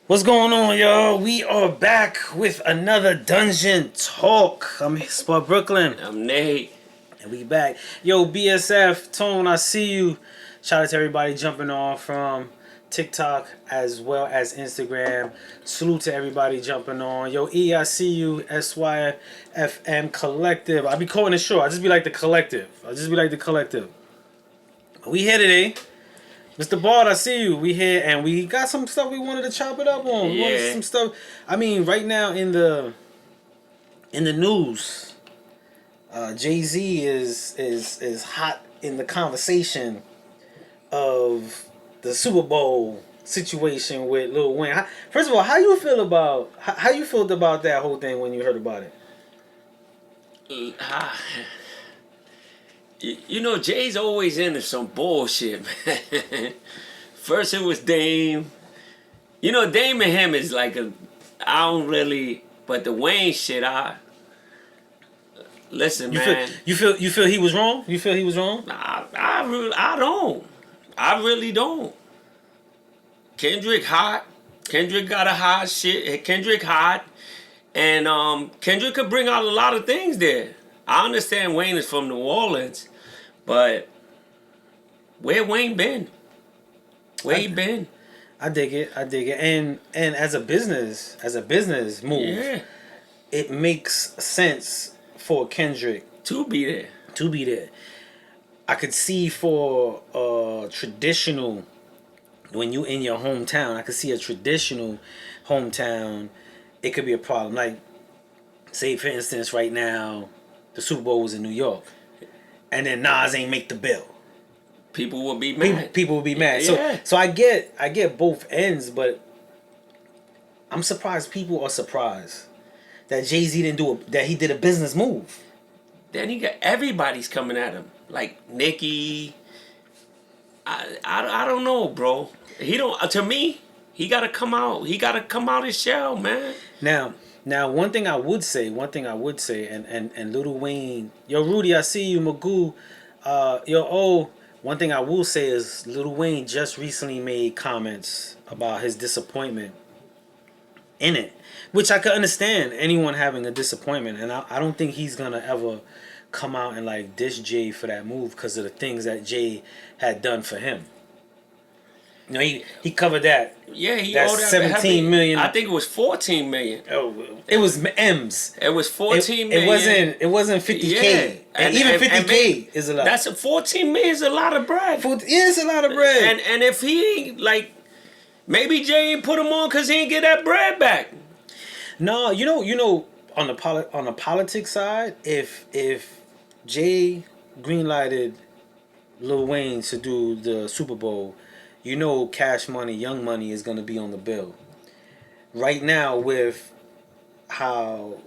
What's going on, y'all? We are back with another Dungeon Talk. I'm Spot Brooklyn, I'm Nate. and we back. Yo, BSF, Tone, I see you. Shout out to everybody jumping on from TikTok as well as Instagram. Salute to everybody jumping on. Yo, E, I see you. SYFM Collective. I be calling it short. I just be like the collective. We here today. Mr. Bard, I see you. We here and we got some stuff we wanted to chop it up on. We wanted Yeah. some stuff. I mean, right now in the news, Jay-Z is hot in the conversation of the Super Bowl situation with Lil Wayne. First of all, how you felt about that whole thing when you heard about it? You know, Jay's always into some bullshit, man. First it was Dame. You know, Dame and him is like I don't really, but the Wayne shit, listen, man. You feel he was wrong? You feel he was wrong? I don't. I really don't. Kendrick hot. Kendrick got a hot shit. Kendrick hot. And Kendrick could bring out a lot of things there. I understand Wayne is from New Orleans, but where Wayne been? Where he been? I dig it. And as a business move, Yeah, it makes sense for Kendrick to be there. to be there. I could see for traditional, when you in your hometown, I could see a traditional hometown, it could be a problem. Like, say for instance, right now, the Super Bowl was in New York, and then Nas ain't make the bill. People will be mad. People will be mad. Yeah. So I get both ends, but I'm surprised people are surprised that Jay-Z that he did a business move. Then he got everybody's coming at him, like Nicki. I don't know, bro. He don't. To me, he gotta come out. He gotta come out his shell, man. Now, one thing I would say, and Lil Wayne, yo, Rudy, I see you, Magoo, one thing I will say is Lil Wayne just recently made comments about his disappointment in it, which I could understand anyone having a disappointment, and I don't think he's gonna ever come out and like diss Jay for that move because of the things that Jay had done for him. You know, he covered that. Yeah, he That's owed that 17 million. I think it was 14 million. Oh, it was M's. It was 14 million. It wasn't 50K. Yeah. And even 50K is a lot. That's 14 million is a lot of bread. It's a lot of bread. And if he like, maybe Jay ain't put him on because he ain't get that bread back. No, you know, on the politics side, if Jay greenlighted Lil Wayne to do the Super Bowl, you know, Cash Money, Young Money is gonna be on the bill. Right now, with how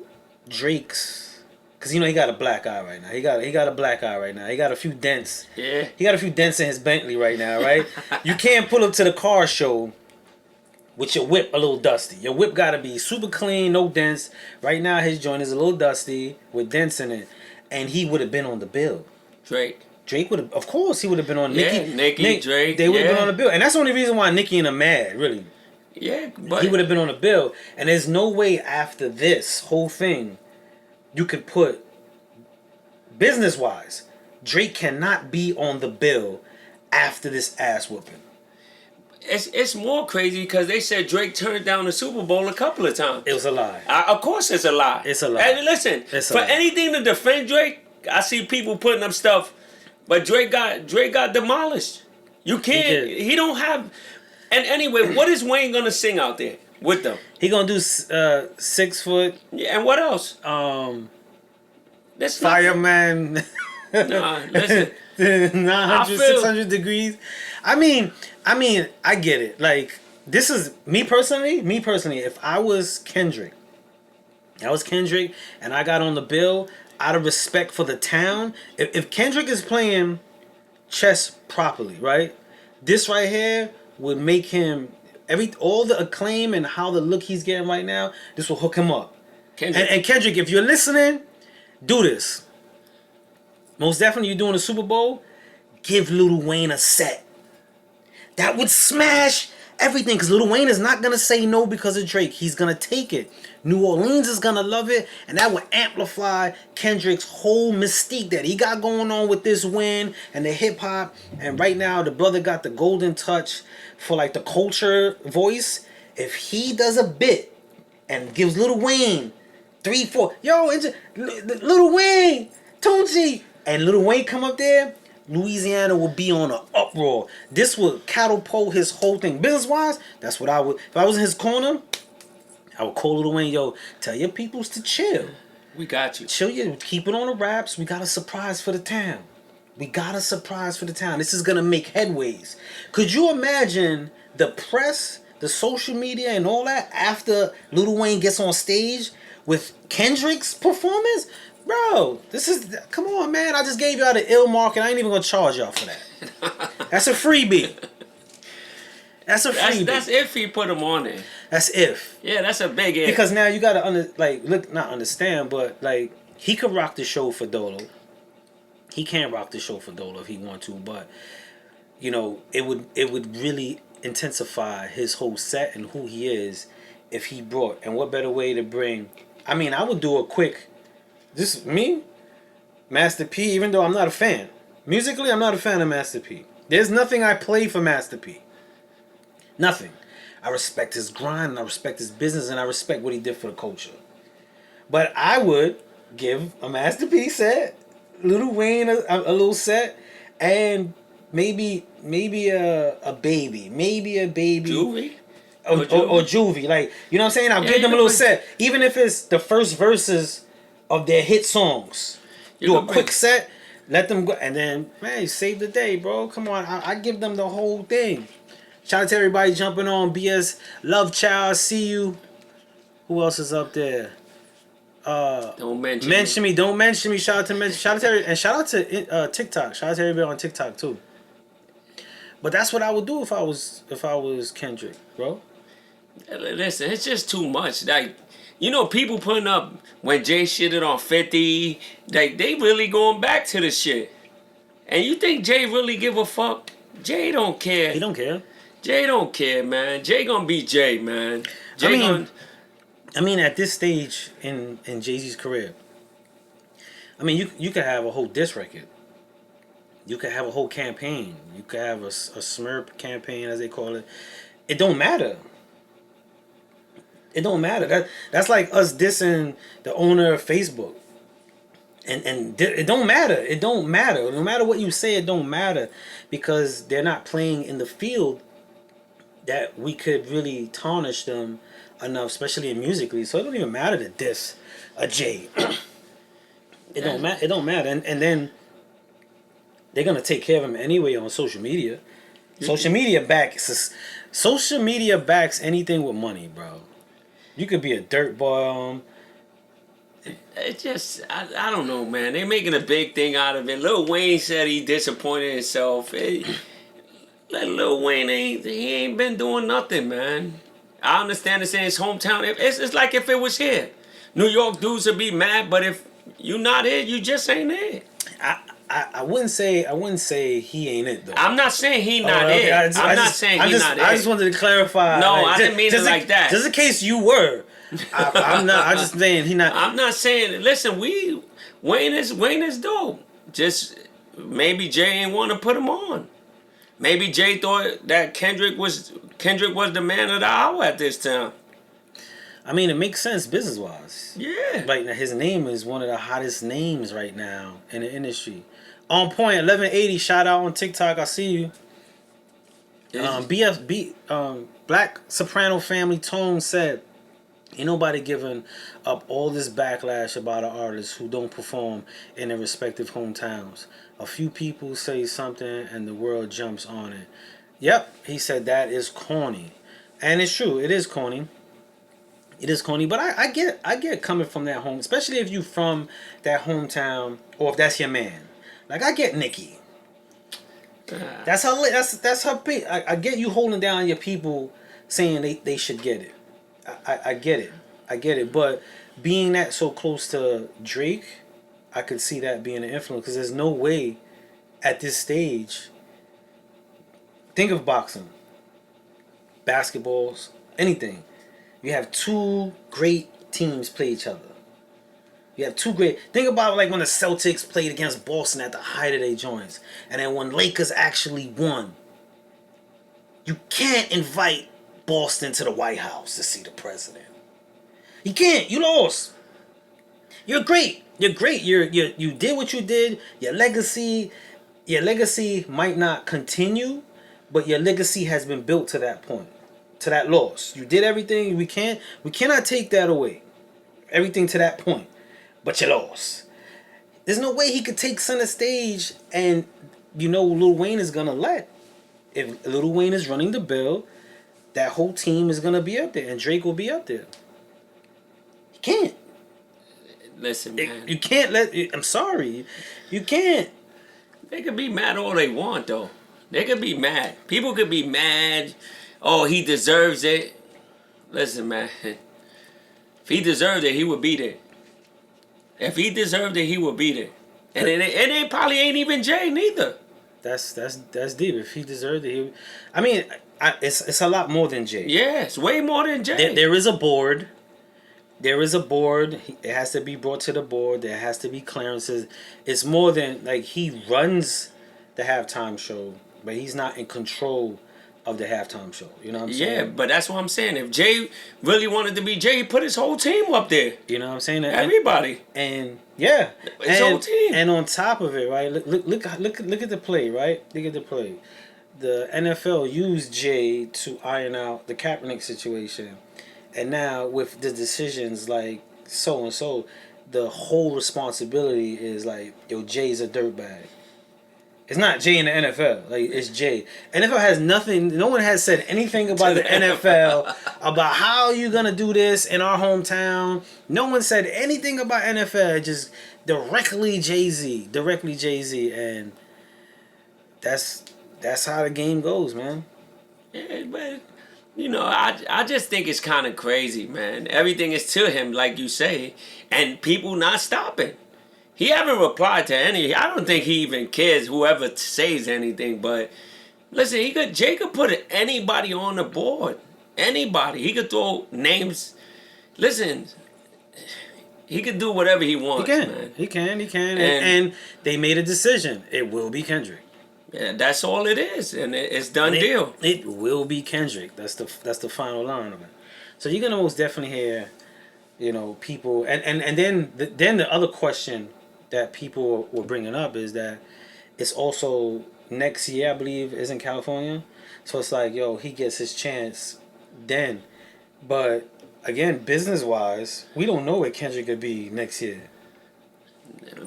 Drake's, because you know he got a black eye right now. He got a black eye right now. He got a few dents. Yeah. He got a few dents in his Bentley right now, right? You can't pull up to the car show with your whip a little dusty. Your whip gotta be super clean, no dents. Right now, his joint is a little dusty with dents in it, and he would have been on the bill. Drake would have, of course, he would have been on Nicki, Drake. They would have been on the bill, and that's the only reason why Nicki and him mad, really. Yeah, but He would have been on the bill, and there's no way after this whole thing, you could put business wise, Drake cannot be on the bill after this ass whooping. it's more crazy because they said Drake turned down the Super Bowl a couple of times. It was a lie. Of course, it's a lie. It's a lie. And listen, It's a for lie. anything to defend Drake, I see people putting up stuff, but Drake got demolished. You can't. He don't have. And anyway, what is Wayne gonna sing out there with them? He gonna do 6 foot. Yeah, and what else? That's Fireman. Nah, listen. 900, 600 degrees. I mean, I get it. Like, this is me personally, if I was Kendrick, and I got on the bill out of respect for the town, if Kendrick is playing chess properly, right? This right here would make him all the acclaim and how the look he's getting right now, this will hook him up. Kendrick. And Kendrick, if you're listening, do this. Most definitely, you're doing the Super Bowl. Give Lil Wayne a set that would smash everything. Because Lil Wayne is not gonna say no because of Drake. He's gonna take it. New Orleans is gonna love it, and that will amplify Kendrick's whole mystique that he got going on with this win and the hip hop. And right now, the brother got the golden touch for like the culture voice. If he does a bit and gives Lil Wayne 3, 4, yo, it's Lil Wayne, Tunchi, and Lil Wayne come up there, Louisiana will be on an uproar. This would catapult his whole thing. Business wise, that's what I would. If I was in his corner, I would call Lil Wayne, yo, tell your peoples to chill. We got you. Chill, you keep it on the wraps. We got a surprise for the town. We got a surprise for the town. This is gonna make headways. Could you imagine the press, the social media, and all that after Lil Wayne gets on stage with Kendrick's performance? Bro, this is, come on, man. I just gave y'all the ill mark and I ain't even gonna charge y'all for that. That's a freebie. That's a freebie. That's if he put him on there. That's if. Yeah, that's a big if. Because now you gotta not understand, but like he could rock the show for Dolo. He can rock the show for Dolo if he want to, but you know, it would really intensify his whole set and who he is if he brought, and what better way to bring, I mean, I would do a quick, this me, Master P, even though I'm not a fan. Musically, I'm not a fan of Master P. There's nothing I play for Master P. Nothing. I respect his grind, and I respect his business, and I respect what he did for the culture. But I would give a Master P set, Lil Wayne a little set, and maybe a baby. Juvie? Or Juvie. Like, you know what I'm saying? I'll give them a little set. Even if it's the first verses of their hit songs. Do a quick set, let them go, and then, man, save the day, bro. Come on. I give them the whole thing. Shout out to everybody jumping on. BS Love Child, see you. Who else is up there? Don't mention me. Don't mention me. Shout out to shout out to TikTok. Shout out to everybody on TikTok too. But that's what I would do if I was Kendrick, bro. Listen, it's just too much. Like, you know, people putting up when Jay shitted on 50, like they really going back to the shit. And you think Jay really give a fuck? Jay don't care. He don't care. Jay don't care, man. Jay gonna be Jay, man. I mean, at this stage in Jay-Z's career, I mean, you could have a whole diss record. You could have a whole campaign. You could have a Smurf campaign, as they call it. It don't matter. It don't matter. That's like us dissing the owner of Facebook. And it don't matter. It don't matter. No matter what you say, it don't matter. Because they're not playing in the field that we could really tarnish them enough, especially in musically. So it don't even matter to diss a Jay. It don't matter. It don't matter. And then they're gonna take care of him anyway on social media. Social media backs anything with money, bro. You could be a dirt boy. It just, I don't know, man. They're making a big thing out of it. Lil Wayne said he disappointed himself. Lil Wayne he ain't been doing nothing, man. I understand it's in his hometown. It's like if it was here. New York dudes would be mad, but if you not it, you just ain't it. I wouldn't say he ain't it though. I'm not saying he not it. I'm not saying he not it. I just wanted to clarify. No, I didn't mean it like that. Just in case you were. I'm not. I just saying he not. I'm not saying. Listen, Wayne is dope. Just maybe Jay ain't want to put him on. Maybe Jay thought that Kendrick was the man of the hour at this time. I mean, it makes sense business wise. Yeah. Like his name is one of the hottest names right now in the industry. On point 1180. Shout out on TikTok. I see you. Black Soprano Family Tone said, ain't nobody giving up all this backlash about an artist who don't perform in their respective hometowns. A few people say something and the world jumps on it. Yep, he said that is corny. And it's true, it is corny. It is corny, but I get coming from that home, especially if you from that hometown or if that's your man. Like I get Nicki. That's her big. I get you holding down your people saying they should get it. I get it. But being that so close to Drake, I could see that being an influence because there's no way at this stage. Think of boxing. basketballs, anything. You have two great teams play each other. You have two great. Think about like when the Celtics played against Boston at the height of their joints, and then when Lakers actually won. You can't invite Boston to the White House to see the president. You can't. You lost. You're great. You're great. You did what you did. Your legacy might not continue, but your legacy has been built to that point, to that loss. You did everything. We cannot take that away. Everything to that point, but you lost. There's no way he could take center stage, and Lil Wayne is gonna let. If Lil Wayne is running the bill, that whole team is gonna be up there, and Drake will be up there. You can't. Listen, man. You can't let. I'm sorry, you can't. They could be mad all they want, though. They could be mad. People could be mad. Oh, he deserves it. Listen, man. If he deserved it, he would be there. If he deserved it, he would be there. And it probably ain't even Jay neither. That's deep. If he deserved it, it's a lot more than Jay. Yeah, it's way more than Jay. There is a board. There is a board. It has to be brought to the board. There has to be clearances. It's more than like he runs the halftime show, but he's not in control of the halftime show. You know what I'm saying? Yeah, but that's what I'm saying. If Jay really wanted to be Jay, he put his whole team up there. You know what I'm saying? Everybody. And yeah, his whole team. And on top of it, right? Look at the play, right? Look at the play. The NFL used Jay to iron out the Kaepernick situation. And now with the decisions like so and so, the whole responsibility is like, yo, Jay's a dirtbag. It's not Jay in the NFL. Like, it's Jay. NFL has nothing. No one has said anything about the NFL, about how you going to do this in our hometown. No one said anything about NFL. Just directly Jay-Z. And that's how the game goes, man. Yeah, but... I just think it's kind of crazy, man. Everything is to him, like you say, and people not stopping. He haven't replied to any. I don't think he even cares whoever says anything. But listen, Jay could put anybody on the board. Anybody. He could throw names. Listen, he could do whatever he wants. He can. And they made a decision. It will be Kendrick. Yeah, that's all it is, and it's done deal. It will be Kendrick. That's the final line of it. So you're gonna most definitely hear, people, and then the other question that people were bringing up is that it's also next year, I believe, is in California. So it's like, yo, he gets his chance then, but again, business wise, we don't know what Kendrick could be next year.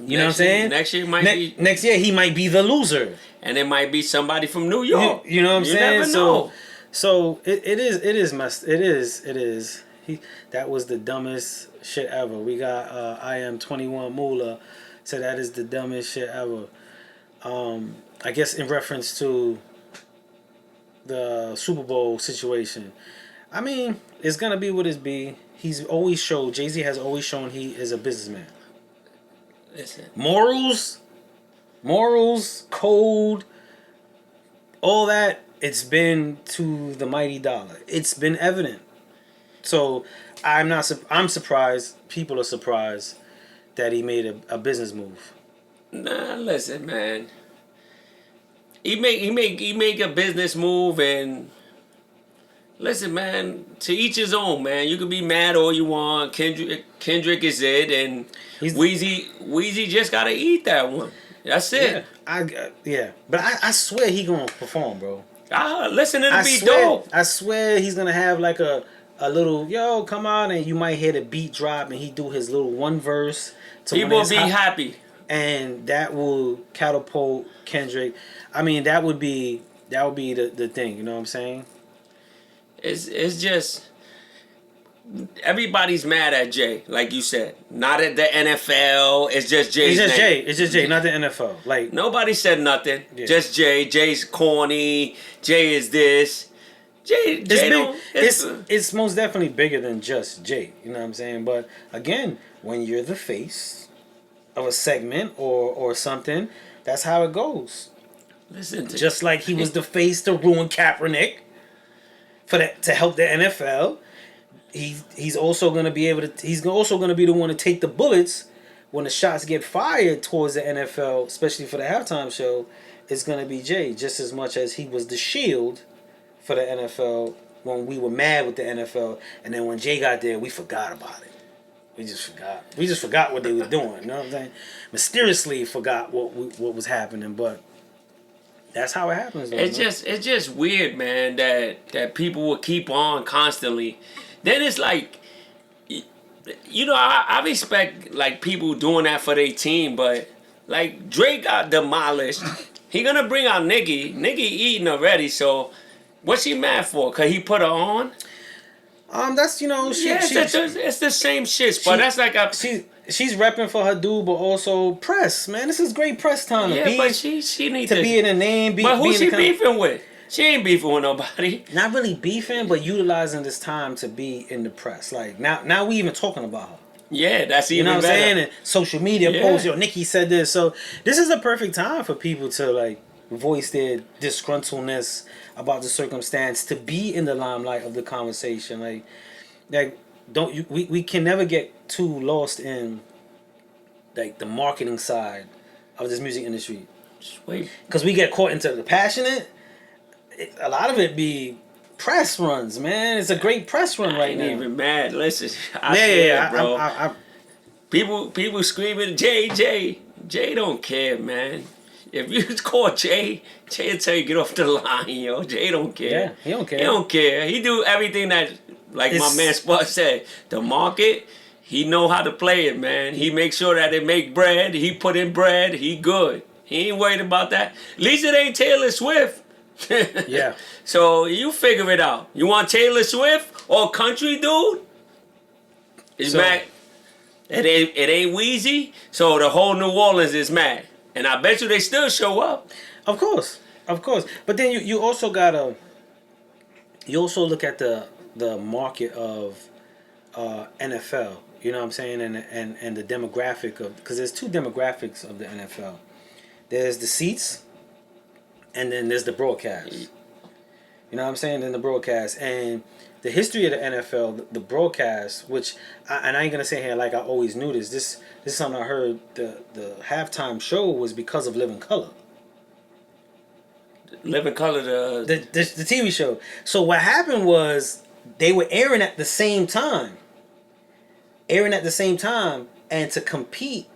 You know what I'm saying? Next year might be. Next year he might be the loser. And it might be somebody from New York. You know what I'm saying? You never know. So it is messed. It is. That was the dumbest shit ever. We got I am 21 Moolah said that is the dumbest shit ever. I guess in reference to the Super Bowl situation. I mean, it's gonna be what it be. He's always showed. Jay-Z has always shown he is a businessman. Listen. Morals, code, all that, it's been to the mighty dollar. It's been evident. So I'm surprised. People are surprised that he made a business move. Nah, listen, man. He make a business move, and listen, man. To each his own, man. You can be mad all you want. Kendrick is it, and Weezy just gotta eat that one. That's it. Yeah, but I swear he gonna perform, bro. Listen, it'll be dope. I swear he's gonna have like a little, yo, come on, and you might hear the beat drop, and he do his little one verse. People will be happy, and that will catapult Kendrick. I mean, that would be the thing. You know what I'm saying? It's just. Everybody's mad at Jay, like you said. Not at the NFL. It's just Jay's name. It's just Jay, not the NFL. Like nobody said nothing. Yeah. Just Jay. Jay's corny. Jay is this. Jay it's most definitely bigger than just Jay. You know what I'm saying? But again, when you're the face of a segment or something, that's how it goes. Listen, just like he was the face to ruin Kaepernick. for that to help the NFL. He's also gonna be able to. He's also gonna be the one to take the bullets when the shots get fired towards the NFL, especially for the halftime show. It's gonna be Jay just as much as he was the shield for the NFL when we were mad with the NFL, and then when Jay got there, we forgot about it. We just forgot. We just forgot what they were doing. You know what I'm saying? Mysteriously forgot what was happening, but that's how it happens. Though, It's just weird, man. That people will keep on constantly. Then it's like, I respect like people doing that for their team, but like Drake got demolished. He gonna bring out Nicki. Nicki eating already, so what's he mad for? Cause he put her on. That's It's the same shit, but that's like she's repping for her dude, but also press, man. This is great press time. Yeah, but she needs to be in a name. But who's she beefing with? She ain't beefing with nobody. Not really beefing, but utilizing this time to be in the press. Like now we even talking about her. Yeah, that's even better. You know what I'm saying? And social media posts, Nicki said this. So this is a perfect time for people to like voice their disgruntledness about the circumstance, to be in the limelight of the conversation. We can never get too lost in like the marketing side of this music industry. Because we get caught into the passionate. A lot of it be press runs, man. It's a great press run right now. I ain't even mad. Listen, bro. People screaming, Jay don't care, man. If you call Jay'll tell you get off the line, yo. Jay don't care. Yeah, he don't care. He don't care. He do everything that, like my man Spud said, the market, he know how to play it, man. He make sure that it make bread. He put in bread. He good. He ain't worried about that. At least it ain't Taylor Swift. Yeah. So you figure it out. You want Taylor Swift or country dude? It's mad. It ain't Wheezy. So the whole New Orleans is mad. And I bet you they still show up. Of course. But then you also gotta. You also look at the market of NFL. You know what I'm saying, and the demographic of, because there's two demographics of the NFL. There's the seats, and then there's the broadcast. You know what I'm saying? Then the broadcast, and the history of the NFL, the broadcast, which I ain't gonna say here like I always knew this. This is something I heard. The halftime show was because of Living Color. Living Color, the TV show. So what happened was they were airing at the same time. And to compete,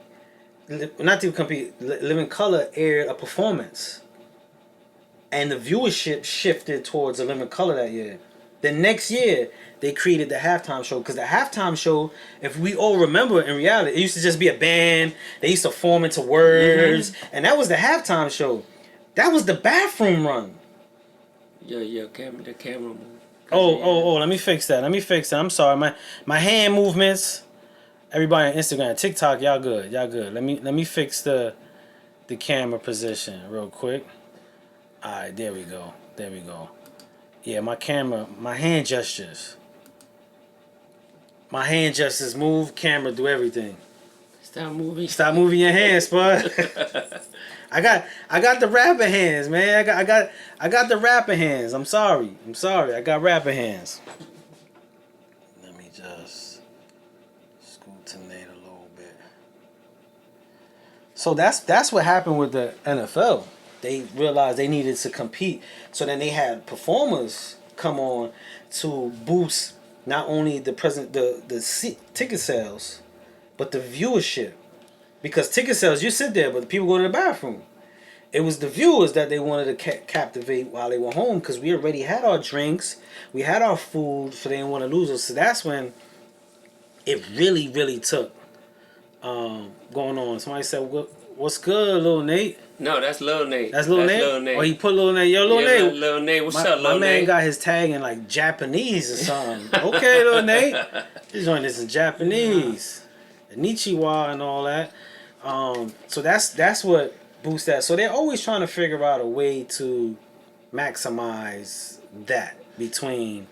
not to compete, Living Color aired a performance. And the viewership shifted towards the Living Color that year. The next year, they created the halftime show. Because the halftime show, if we all remember, in reality, it used to just be a band. They used to form into words. Mm-hmm. And that was the halftime show. That was the bathroom run. Yeah, the camera move. Oh, let me fix that. I'm sorry. My hand movements. Everybody on Instagram, TikTok, y'all good. Let me fix the camera position real quick. Alright, there we go. Yeah, my hand gestures. Move, camera do everything. Stop moving your hands, bud. I got the rapper hands, man. I got the rapper hands. I'm sorry. I got rapper hands. Let me just scrutinate a little bit. So that's what happened with the NFL. They realized they needed to compete. So then they had performers come on to boost not only the ticket sales, but the viewership. Because ticket sales, you sit there, but the people go to the bathroom. It was the viewers that they wanted to captivate while they were home, because we already had our drinks, we had our food, so they didn't want to lose us. So that's when it really, really took going on. Somebody said, "What's good, Lil Nate?" No, that's Lil Nate. That's Lil Nate? Oh, he put Lil Nate. Yo, Lil Nate. Lil Nate, what's up, Lil Nate? My man got his tag in like Japanese or something. Okay, Lil Nate. He's doing this in Japanese. Nichiwa and all that. So that's what boosts that. So they're always trying to figure out a way to maximize that between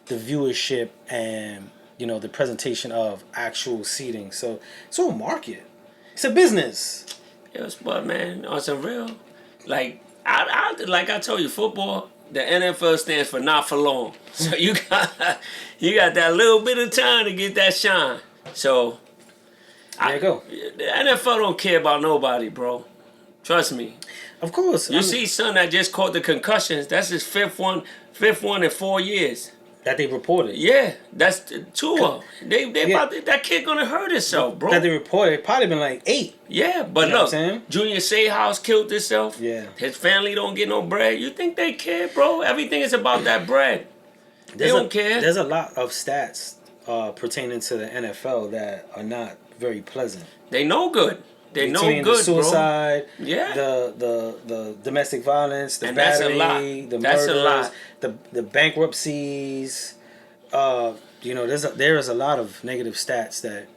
the viewership and, the presentation of actual seating. So it's all market. It's a business. But man, on some real, like I told you, football, the NFL stands for not for long. So you got that little bit of time to get that shine. So There you go. The NFL don't care about nobody, bro. Trust me. Of course. You see son that just caught the concussions, that's his fifth one in 4 years. That they reported. Yeah, that's Tua. They about that kid gonna hurt himself, bro. That they reported, probably been like 8. Yeah, but You know look, what I'm saying? Junior Seahouse killed himself. Yeah. His family don't get no bread. You think they care, bro? Everything is about that bread. They don't care. There's a lot of stats pertaining to the NFL that are not very pleasant. They know good. They know Between good, the suicide, bro. Yeah. the domestic violence, the And battery, that's a lot. the That's murders, a lot. the bankruptcies. There is a lot of negative stats that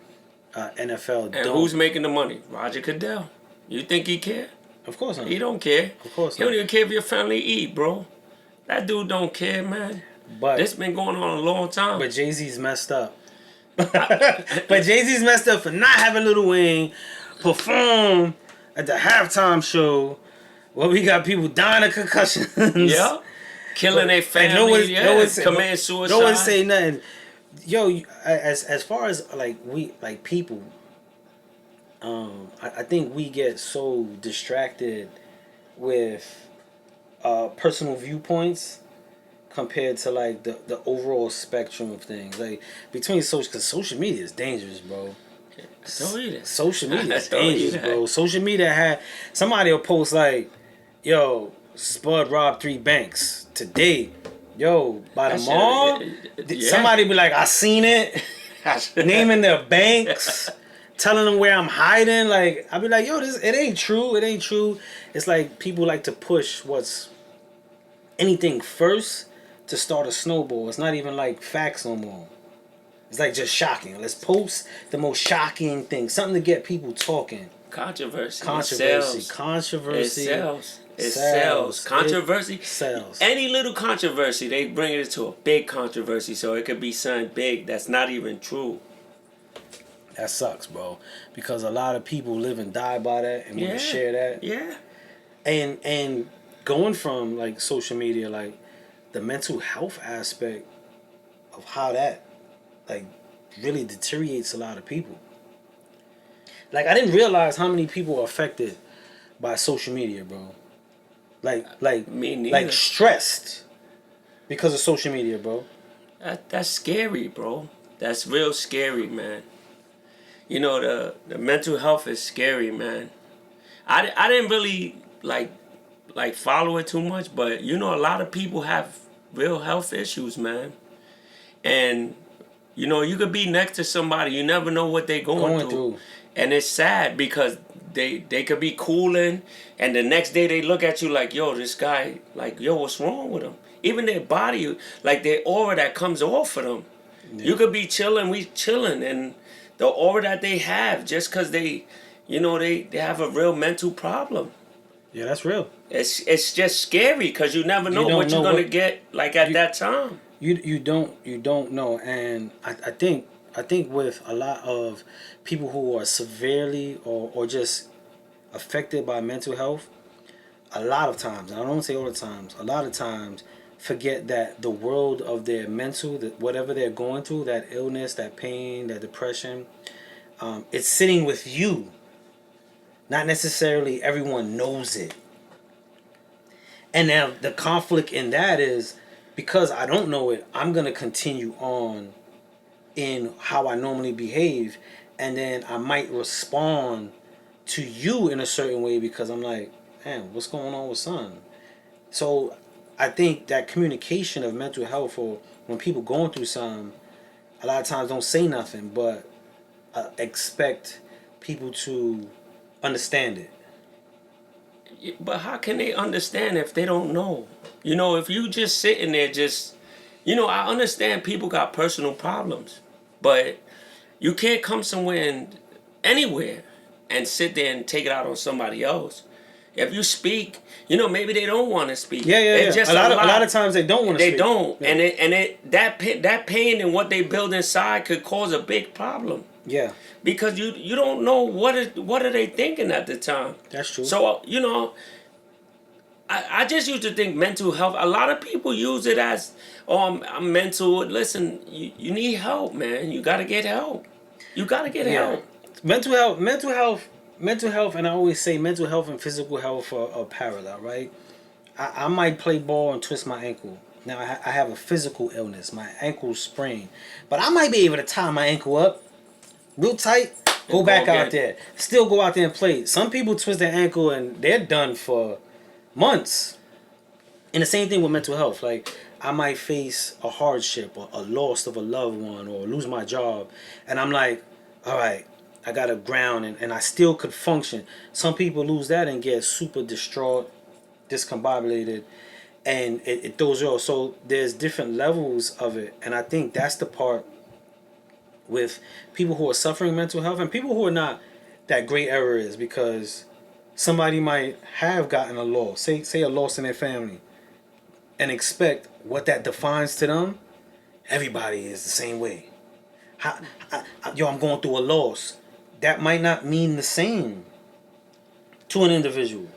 NFL And don't. who's making the money? Roger Goodell. You think he care? Of course not. He don't care. Of course He don't not. even care if your family eat, bro. That dude don't care, man. But This been going on a long time. But Jay-Z's messed up. But Jay-Z's messed up for not having Lil Wayne perform at the halftime show where we got people dying of concussions. Yeah. Killing their family. Commit suicide. No one say nothing. Yo, as far as like people, I think we get so distracted with personal viewpoints compared to like the overall spectrum of things. Like between because social media is dangerous, bro. Social media is dangerous, bro. Social media had somebody will post like, yo, Spud robbed 3 banks today. Yo, by the mall, somebody be like, I seen it, naming their banks, telling them where I'm hiding. Like, I be like, yo, it ain't true. It ain't true. It's like people like to push anything first to start a snowball. It's not even like facts no more. It's like just shocking. Let's post the most shocking thing, something to get people talking. Controversy. Controversy. It sells. Controversy. It sells. Any little controversy, they bring it to a big controversy, so it could be something big that's not even true. That sucks, bro. Because a lot of people live and die by that and want to share that. Yeah. And going from like social media, like the mental health aspect of how that like really deteriorates a lot of people. Like I didn't realize how many people are affected by social media, bro. Like me neither. Like stressed because of social media, bro. That's scary, bro. That's real scary, man. You know, the mental health is scary, man. I didn't really like follow it too much, but you know, a lot of people have real health issues, man. And you know, you could be next to somebody, you never know what they're going through. And it's sad because they could be cooling, and the next day they look at you like, yo, this guy, like, yo, what's wrong with him? Even their body, like their aura that comes off of them. Yeah. You could be chilling, we chilling, and the aura that they have just because they, you know, they have a real mental problem. Yeah, that's real. It's just scary because you never know what you're gonna get like at that time. You don't know, and I think with a lot of people who are severely or just affected by mental health, a lot of times, and I don't say all the times, a lot of times forget that the world of their mental, that whatever they're going through, that illness, that pain, that depression, it's sitting with you. Not necessarily everyone knows it. And now the conflict in that is because I don't know it, I'm going to continue on in how I normally behave, and then I might respond to you in a certain way because I'm like, man, what's going on with son? So I think that communication of mental health, or when people going through something, a lot of times don't say nothing, but expect people to understand it. But how can they understand if they don't know? You know, if you just sitting there just, you know, I understand people got personal problems, but you can't come anywhere and sit there and take it out on somebody else. If you speak, you know, maybe they don't want to speak. Yeah. It's just a lot of times they don't want to speak. They don't. Yeah. That pain and what they build inside could cause a big problem. Yeah. Because you don't know what are they thinking at the time. That's true. So, you know, I just used to think mental health. A lot of people use it as, oh, I'm mental. Listen, you need help, man. You gotta get help. You gotta get Yeah, help. mental health, and I always say mental health and physical health are parallel, right? I might play ball and twist my ankle. Now I have a physical illness, my ankle sprained, but I might be able to tie my ankle up real tight, go And go back out again. there, still go out there and play. Some people twist their ankle and they're done for months. And the same thing with mental health. Like I might face a hardship or a loss of a loved one or lose my job, and I'm like, all right, I got to ground and I still could function. Some people lose that and get super distraught, discombobulated, and it throws you off. So there's different levels of it, and I think that's the part with people who are suffering mental health and people who are not, that gray area is because somebody might have gotten a loss, say a loss in their family, and expect what that defines to them. Everybody is the same way. How, I'm going through a loss. That might not mean the same to an individual.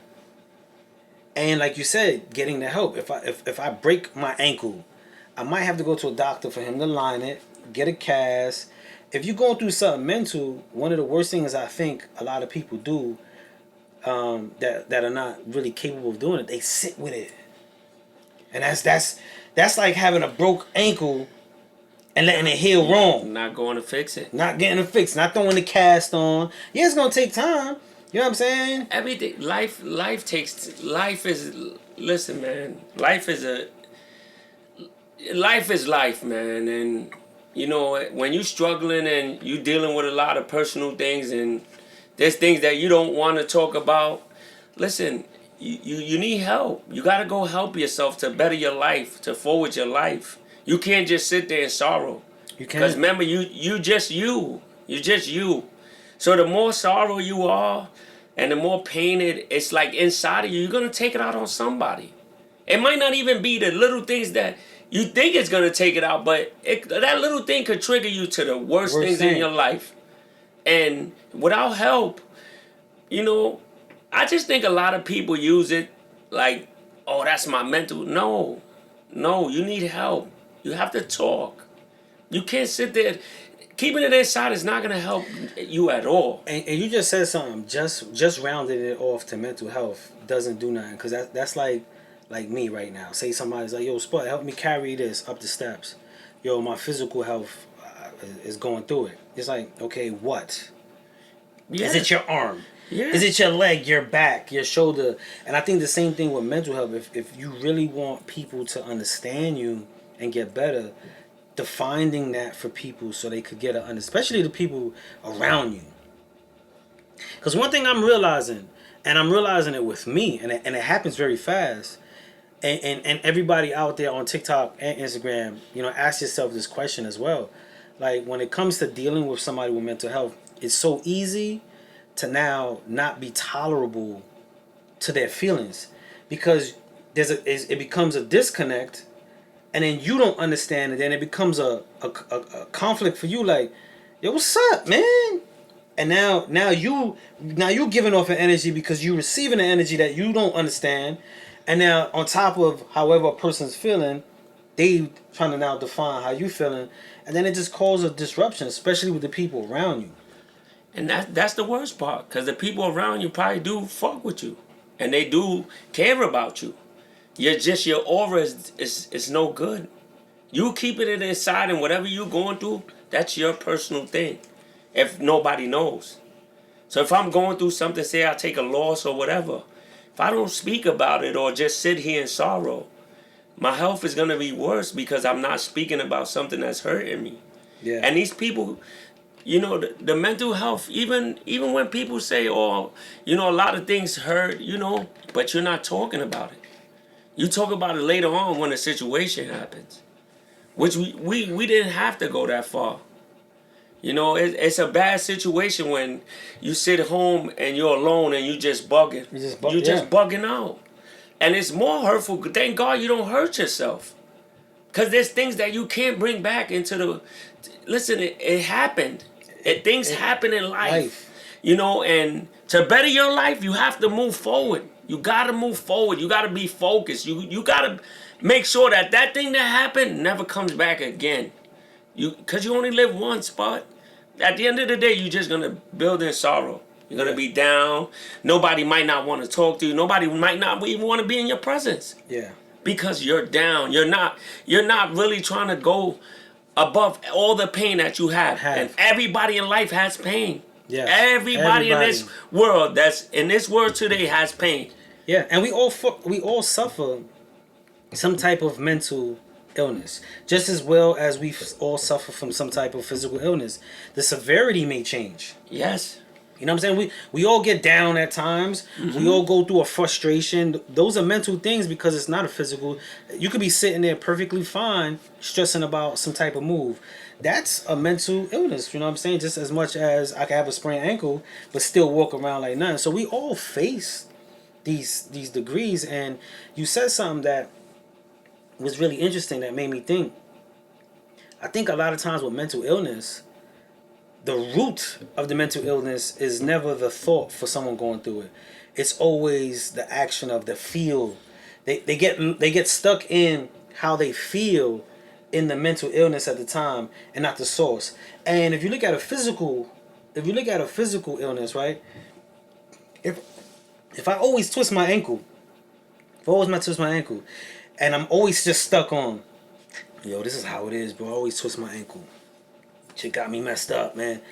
And like you said, getting the help. If I break my ankle, I might have to go to a doctor for him to line it, get a cast. If you're going through something mental, one of the worst things I think a lot of people do, that are not really capable of doing it, they sit with it, and that's like having a broke ankle and letting it heal wrong, Not going to fix it. not getting it fixed, not throwing the cast on. Yeah, it's gonna take time. You know what I'm saying? Everything, life takes. Life is. Listen, man. Life is life, man. And you know, when you struggling and you dealing with a lot of personal things, and there's things that you don't want to talk about. Listen, you need help. You got to go help yourself to better your life, to forward your life. You can't just sit there in sorrow. You Because can't. remember, you just you. You just you. So the more sorrow you are, and the more pain it's like inside of you, you're gonna take it out on somebody. It might not even be the little things that you think it's gonna take it out, but that little thing could trigger you to the worst Worst things in thing. your life. And without help, you know, I just think a lot of people use it like, oh, that's my mental. No, you need help. You have to talk. You can't sit there. Keeping it inside is not gonna help you at all. And you just said something. Just rounded it off to mental health doesn't do nothing because that's like me right now. Say somebody's like, yo, Spud, help me carry this up the steps. Yo, my physical health is going through it. It's like, okay, what? Yeah. Is it your arm? Yeah. Is it your leg, your back, your shoulder? And I think the same thing with mental health. If you really want people to understand you and get better, defining that for people so they could get especially the people around you. Because one thing I'm realizing, and I'm realizing it with me, and it happens very fast, and everybody out there on TikTok and Instagram, ask yourself this question as well. Like when it comes to dealing with somebody with mental health, it's so easy to now not be tolerable to their feelings because it becomes a disconnect, and then you don't understand it, then it becomes a conflict for you. Like, yo, what's up, man? And now you giving off an energy because you receiving an energy that you don't understand, and now on top of however a person's feeling, they trying to now define how you feeling, and then it just causes a disruption, especially with the people around you. And that's the worst part, because the people around you probably do fuck with you, and they do care about you. Your aura is no good. You keeping it inside, and whatever you going through, that's your personal thing. If nobody knows. So if I'm going through something, say I take a loss or whatever, if I don't speak about it or just sit here in sorrow, my health is gonna be worse because I'm not speaking about something that's hurting me. Yeah. And these people, the mental health, even when people say, oh, a lot of things hurt, but you're not talking about it. You talk about it later on when a situation happens, which we didn't have to go that far. It's a bad situation when you sit home and you're alone and you just bugging. You're just bugging out. And it's more hurtful. Thank God you don't hurt yourself. Because there's things that you can't bring back into the... Listen, it happened. Things happen in life. And to better your life, you have to move forward. You gotta move forward. You gotta be focused. You gotta make sure that thing that happened never comes back again. Cause you only live once, but at the end of the day, you're just gonna build in sorrow. You're gonna be down. Nobody might not want to talk to you. Nobody might not even want to be in your presence. Yeah. Because you're down. You're not really trying to go above all the pain that you have. And everybody in life has pain. Yeah. Everybody in this world that's in this world today has pain. Yeah, and we all suffer some type of mental illness, just as well as we all suffer from some type of physical illness. The severity may change. Yes. You know what I'm saying? We all get down at times. Mm-hmm. We all go through a frustration. Those are mental things because it's not a physical. You could be sitting there perfectly fine, stressing about some type of move. That's a mental illness. You know what I'm saying? Just as much as I can have a sprained ankle, but still walk around like nothing. So we all face these degrees. And you said something that was really interesting that made me think. I think a lot of times with mental illness, the root of the mental illness is never the thought for someone going through it. It's always the action of the feel. They get stuck in how they feel in the mental illness at the time and not the source. And if you look at a physical illness, right? If I always twist my ankle, and I'm always just stuck on, yo, this is how it is, bro. I always twist my ankle. Shit got me messed up, man.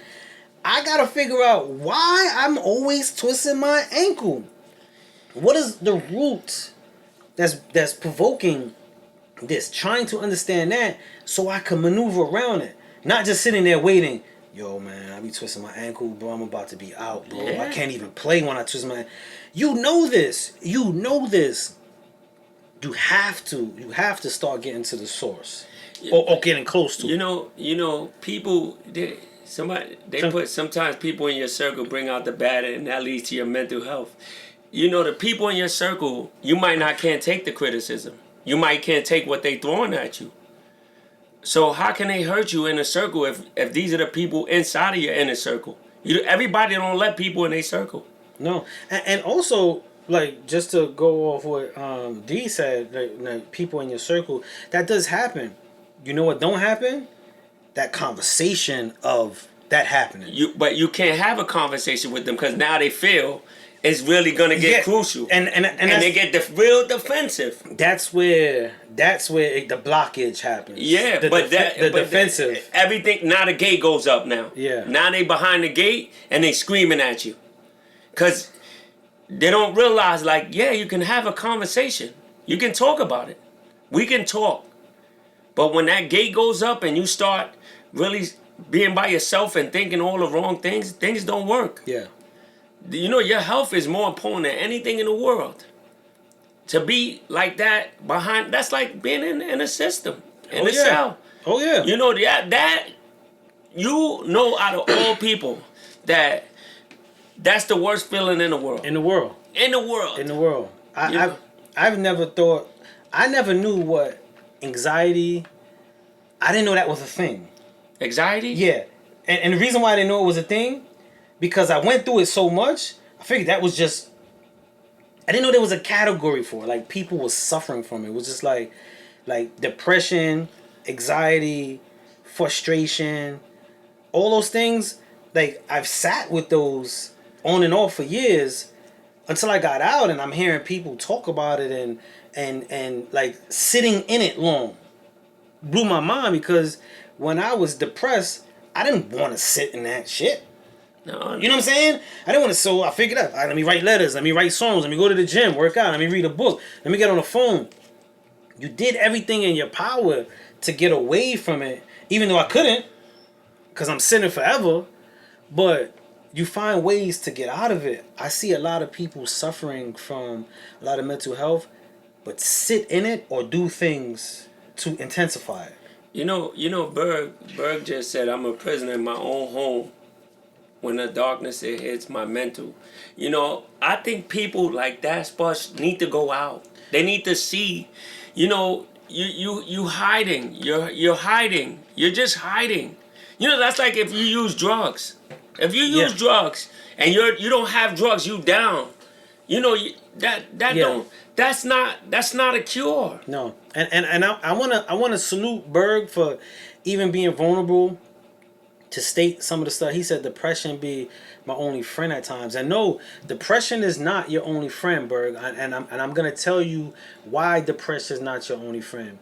I gotta figure out why I'm always twisting my ankle. What is the root that's provoking this? Trying to understand that so I can maneuver around it. Not just sitting there waiting. Yo, man, I be twisting my ankle, bro. I'm about to be out, bro. Yeah. I can't even play when I twist my ankle. You know this. You have to start getting to the source. Or getting close to it. You know, people sometimes people in your circle bring out the bad and that leads to your mental health. You know, the people in your circle, you might not can't take the criticism. You might can't take what they throwing at you. So how can they hurt you in a circle if these are the people inside of your inner circle? Everybody don't let people in their circle. No. And also, like, just to go off what D said, like people in your circle, that does happen. You know what don't happen? That conversation of that happening. But you can't have a conversation with them because now they feel it's really gonna get crucial, and they get real defensive. That's where the blockage happens. Yeah, the defensive. Everything now the gate goes up now. Yeah. Now they behind the gate and they screaming at you, cause they don't realize you can have a conversation. You can talk about it. We can talk. But when that gate goes up and you start really being by yourself and thinking all the wrong things don't work. Yeah. You know, your health is more important than anything in the world. To be like that that's like being in a system, in a cell. Oh, yeah. You know, that you know out of all people that's the worst feeling in the world. In the world. I never knew what anxiety, I didn't know that was a thing. Anxiety? Yeah. And the reason why I didn't know it was a thing, because I went through it so much, I figured that was just, I didn't know there was a category for it. Like, people were suffering from it. It was just like depression, anxiety, frustration, all those things. Like, I've sat with those on and off for years until I got out and I'm hearing people talk about it and like sitting in it long blew my mind, because when I was depressed, I didn't want to sit in that shit. No. You know what I'm saying? I didn't want to. So I figured out, all right, let me write letters, let me write songs, let me go to the gym, work out, let me read a book, let me get on the phone. You did everything in your power to get away from it, even though I couldn't, because I'm sitting forever. But you find ways to get out of it. I see a lot of people suffering from a lot of mental health, but sit in it or do things to intensify it. You know, Berg just said, I'm a prisoner in my own home. When the darkness it hits my mental. You know, I think people like that spots need to go out. They need to see, you know, you hiding. You're hiding. You're just hiding. You know, that's like if you use drugs. If you use drugs and you don't have drugs, you down. You know that Yeah. don't. That's not a cure. No, and I wanna salute Berg for even being vulnerable to state some of the stuff. He said depression be my only friend at times, and no, depression is not your only friend, Berg. And I'm gonna tell you why depression is not your only friend.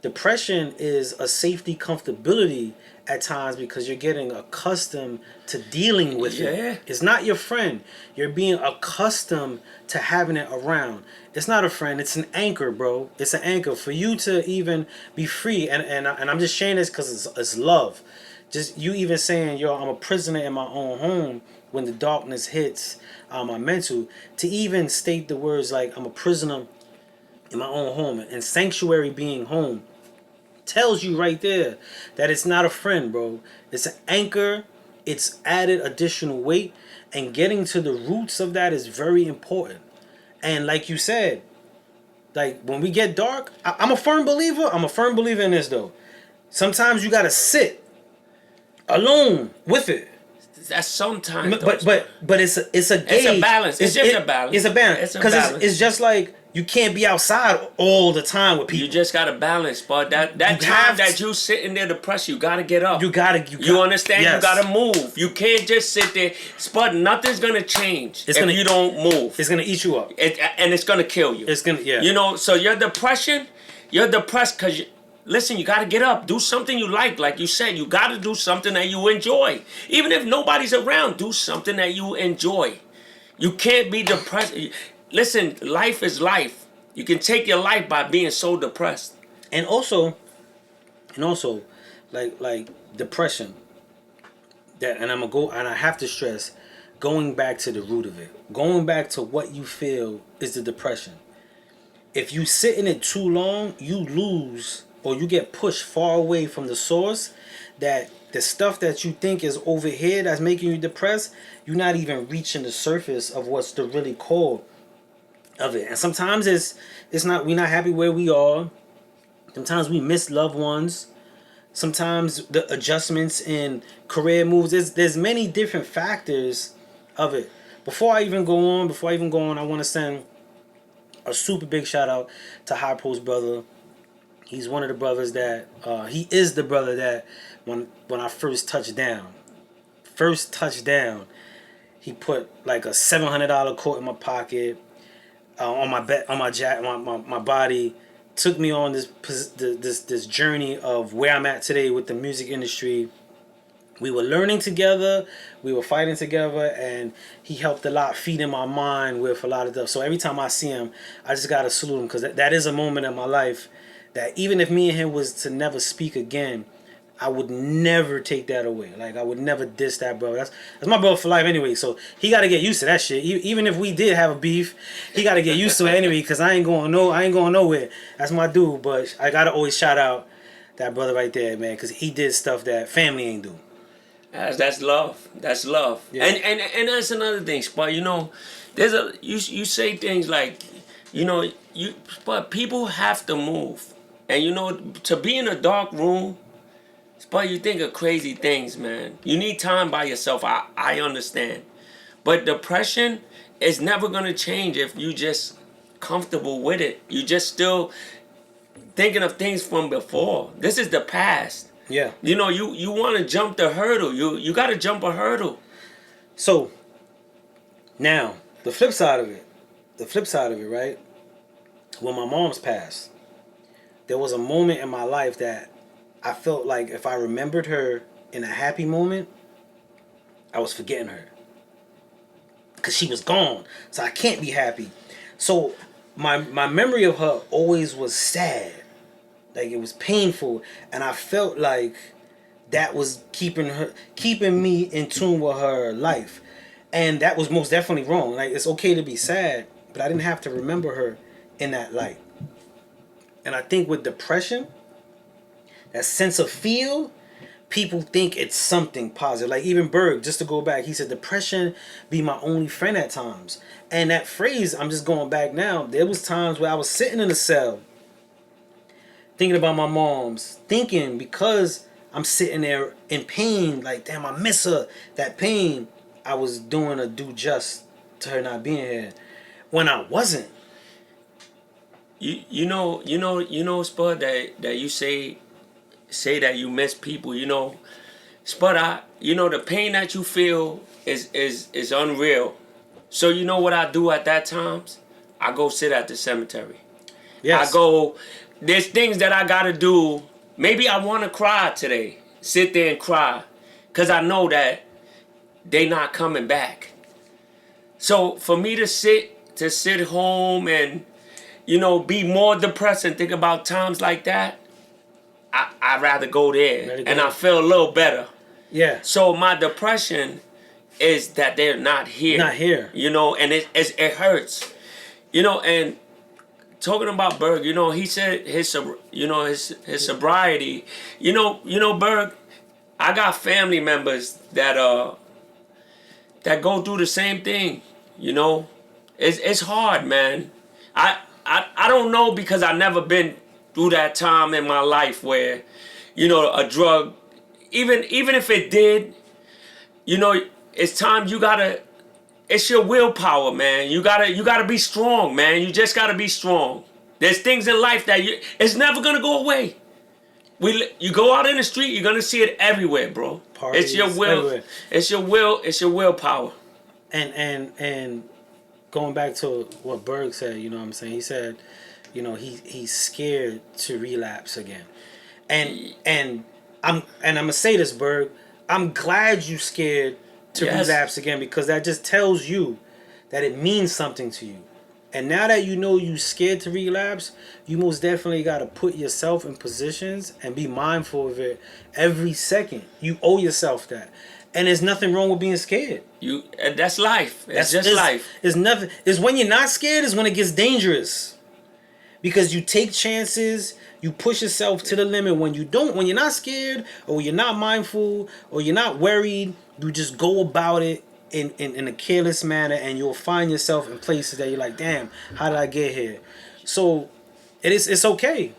Depression is a safety comfortability at times because you're getting accustomed to dealing with Yeah. it. It's not your friend. You're being accustomed to having it around. It's not a friend. It's an anchor, bro. It's an anchor for you to even be free. And I'm just saying this because it's love. Just you even saying, yo, I'm a prisoner in my own home when the darkness hits my mental. To even state the words like I'm a prisoner in my own home and sanctuary being home tells you right there that it's not a friend, bro. It's an anchor. It's added additional weight, and getting to the roots of that is very important. And like you said, like when we get dark, I'm a firm believer. I'm a firm believer in this though. Sometimes you gotta sit alone with it. That's sometimes. But it's a gauge. It's a balance. It's just a balance. It's a balance It's a because balance. it's just like you can't be outside all the time with people. You just gotta balance, but that You time have that to- you sitting there depressed, you gotta get up. You understand? Yes. You gotta move. You can't just sit there. Spud, nothing's gonna change if you don't move. It's gonna eat you up. And it's gonna kill you. It's gonna You know, so you're depressed because listen, you gotta get up. Do something you like. Like you said, you gotta do something that you enjoy. Even if nobody's around, do something that you enjoy. You can't be depressed. Listen, life is life. You can take your life by being so depressed. And also, like depression. That and I'm gonna go and I have to stress, going back to the root of it, going back to what you feel is the depression. If you sit in it too long, you lose or you get pushed far away from the source. That the stuff that you think is over here that's making you depressed, you're not even reaching the surface of what's the really core of it. And sometimes it's not, we're not happy where we are. Sometimes we miss loved ones. Sometimes the adjustments in career moves. There's many different factors of it. Before I even go on, I want to send a super big shout out to High Post Brother. He's one of the brothers that he is the brother that when I first touched down, he put like a $700 coat in my pocket, on my body, took me on this journey of where I'm at today with the music industry. We were learning together, we were fighting together, and he helped a lot feeding my mind with a lot of stuff. So every time I see him, I just gotta salute him because that is a moment in my life that even if me and him was to never speak again, I would never take that away. Like I would never diss that brother. That's my brother for life anyway. So he got to get used to that shit. Even if we did have a beef, he got to get used to it anyway. Because I ain't going nowhere. That's my dude. But I gotta always shout out that brother right there, man, because he did stuff that family ain't do. That's love. That's love. Yeah. And that's another thing, Spud. You know, you say things like, you know, but people have to move, and you know, to be in a dark room. But you think of crazy things, man. You need time by yourself. I understand. But depression is never going to change if you just comfortable with it. You just still thinking of things from before. This is the past. Yeah. You know, you want to jump the hurdle. You got to jump a hurdle. So, now, the flip side of it, right? When my mom's passed, there was a moment in my life that I felt like if I remembered her in a happy moment, I was forgetting her. Because she was gone. So I can't be happy. So my memory of her always was sad. Like it was painful. And I felt like that was keeping me in tune with her life. And that was most definitely wrong. Like it's okay to be sad, but I didn't have to remember her in that light. And I think with depression, that sense of feel, people think it's something positive. Like even Berg, just to go back, he said, depression be my only friend at times. And that phrase, I'm just going back now, there was times where I was sitting in a cell, thinking about my mom's, thinking because I'm sitting there in pain, like, damn, I miss her. That pain, I was doing a due just to her not being here. when I wasn't. Spud, that you say that you miss people. Spud, the pain that you feel is unreal. So you know what I do at that times? I go sit at the cemetery. Yes. I go. There's things that I gotta do. Maybe I want to cry today. Sit there and cry, cause I know that they not coming back. So for me to sit home and be more depressed and think about times like that, I'd rather go there and I feel a little better. Yeah. So my depression is that they're not here. Not here. And it hurts. And talking about Berg, he said his sobriety. Berg, I got family members that go through the same thing. It's hard, man. I don't know, because I never been through that time in my life where, a drug, even if it did, it's time you gotta. It's your willpower, man. You gotta be strong, man. You just gotta be strong. There's things in life that it's never gonna go away. You go out in the street, you're gonna see it everywhere, bro. Parties, it's your will. Everywhere. It's your will. It's your willpower. And going back to what Berg said, you know what I'm saying? He said, he's scared to relapse again. And I'm gonna say this, Berg. I'm glad you scared to relapse again, because that just tells you that it means something to you. And now that you scared to relapse, you most definitely got to put yourself in positions and be mindful of it every second. You owe yourself that. And there's nothing wrong with being scared. That's life. It's just life. It's nothing. It's when you're not scared is when it gets dangerous. Because you take chances, you push yourself to the limit. When you're not scared, or you're not mindful, or you're not worried, you just go about it in a careless manner, and you'll find yourself in places that you're like, damn, how did I get here? So it's okay.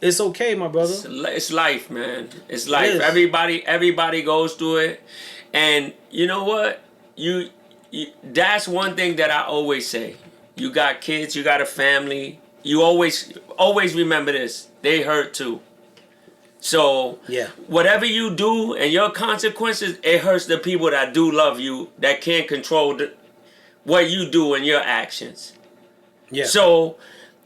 It's okay, my brother. It's life, man. It's life. Everybody goes through it. And you know what? You that's one thing that I always say. You got kids, you got a family. You always remember this. They hurt too. So whatever you do and your consequences, it hurts the people that do love you, that can't control what you do and your actions. Yeah. So,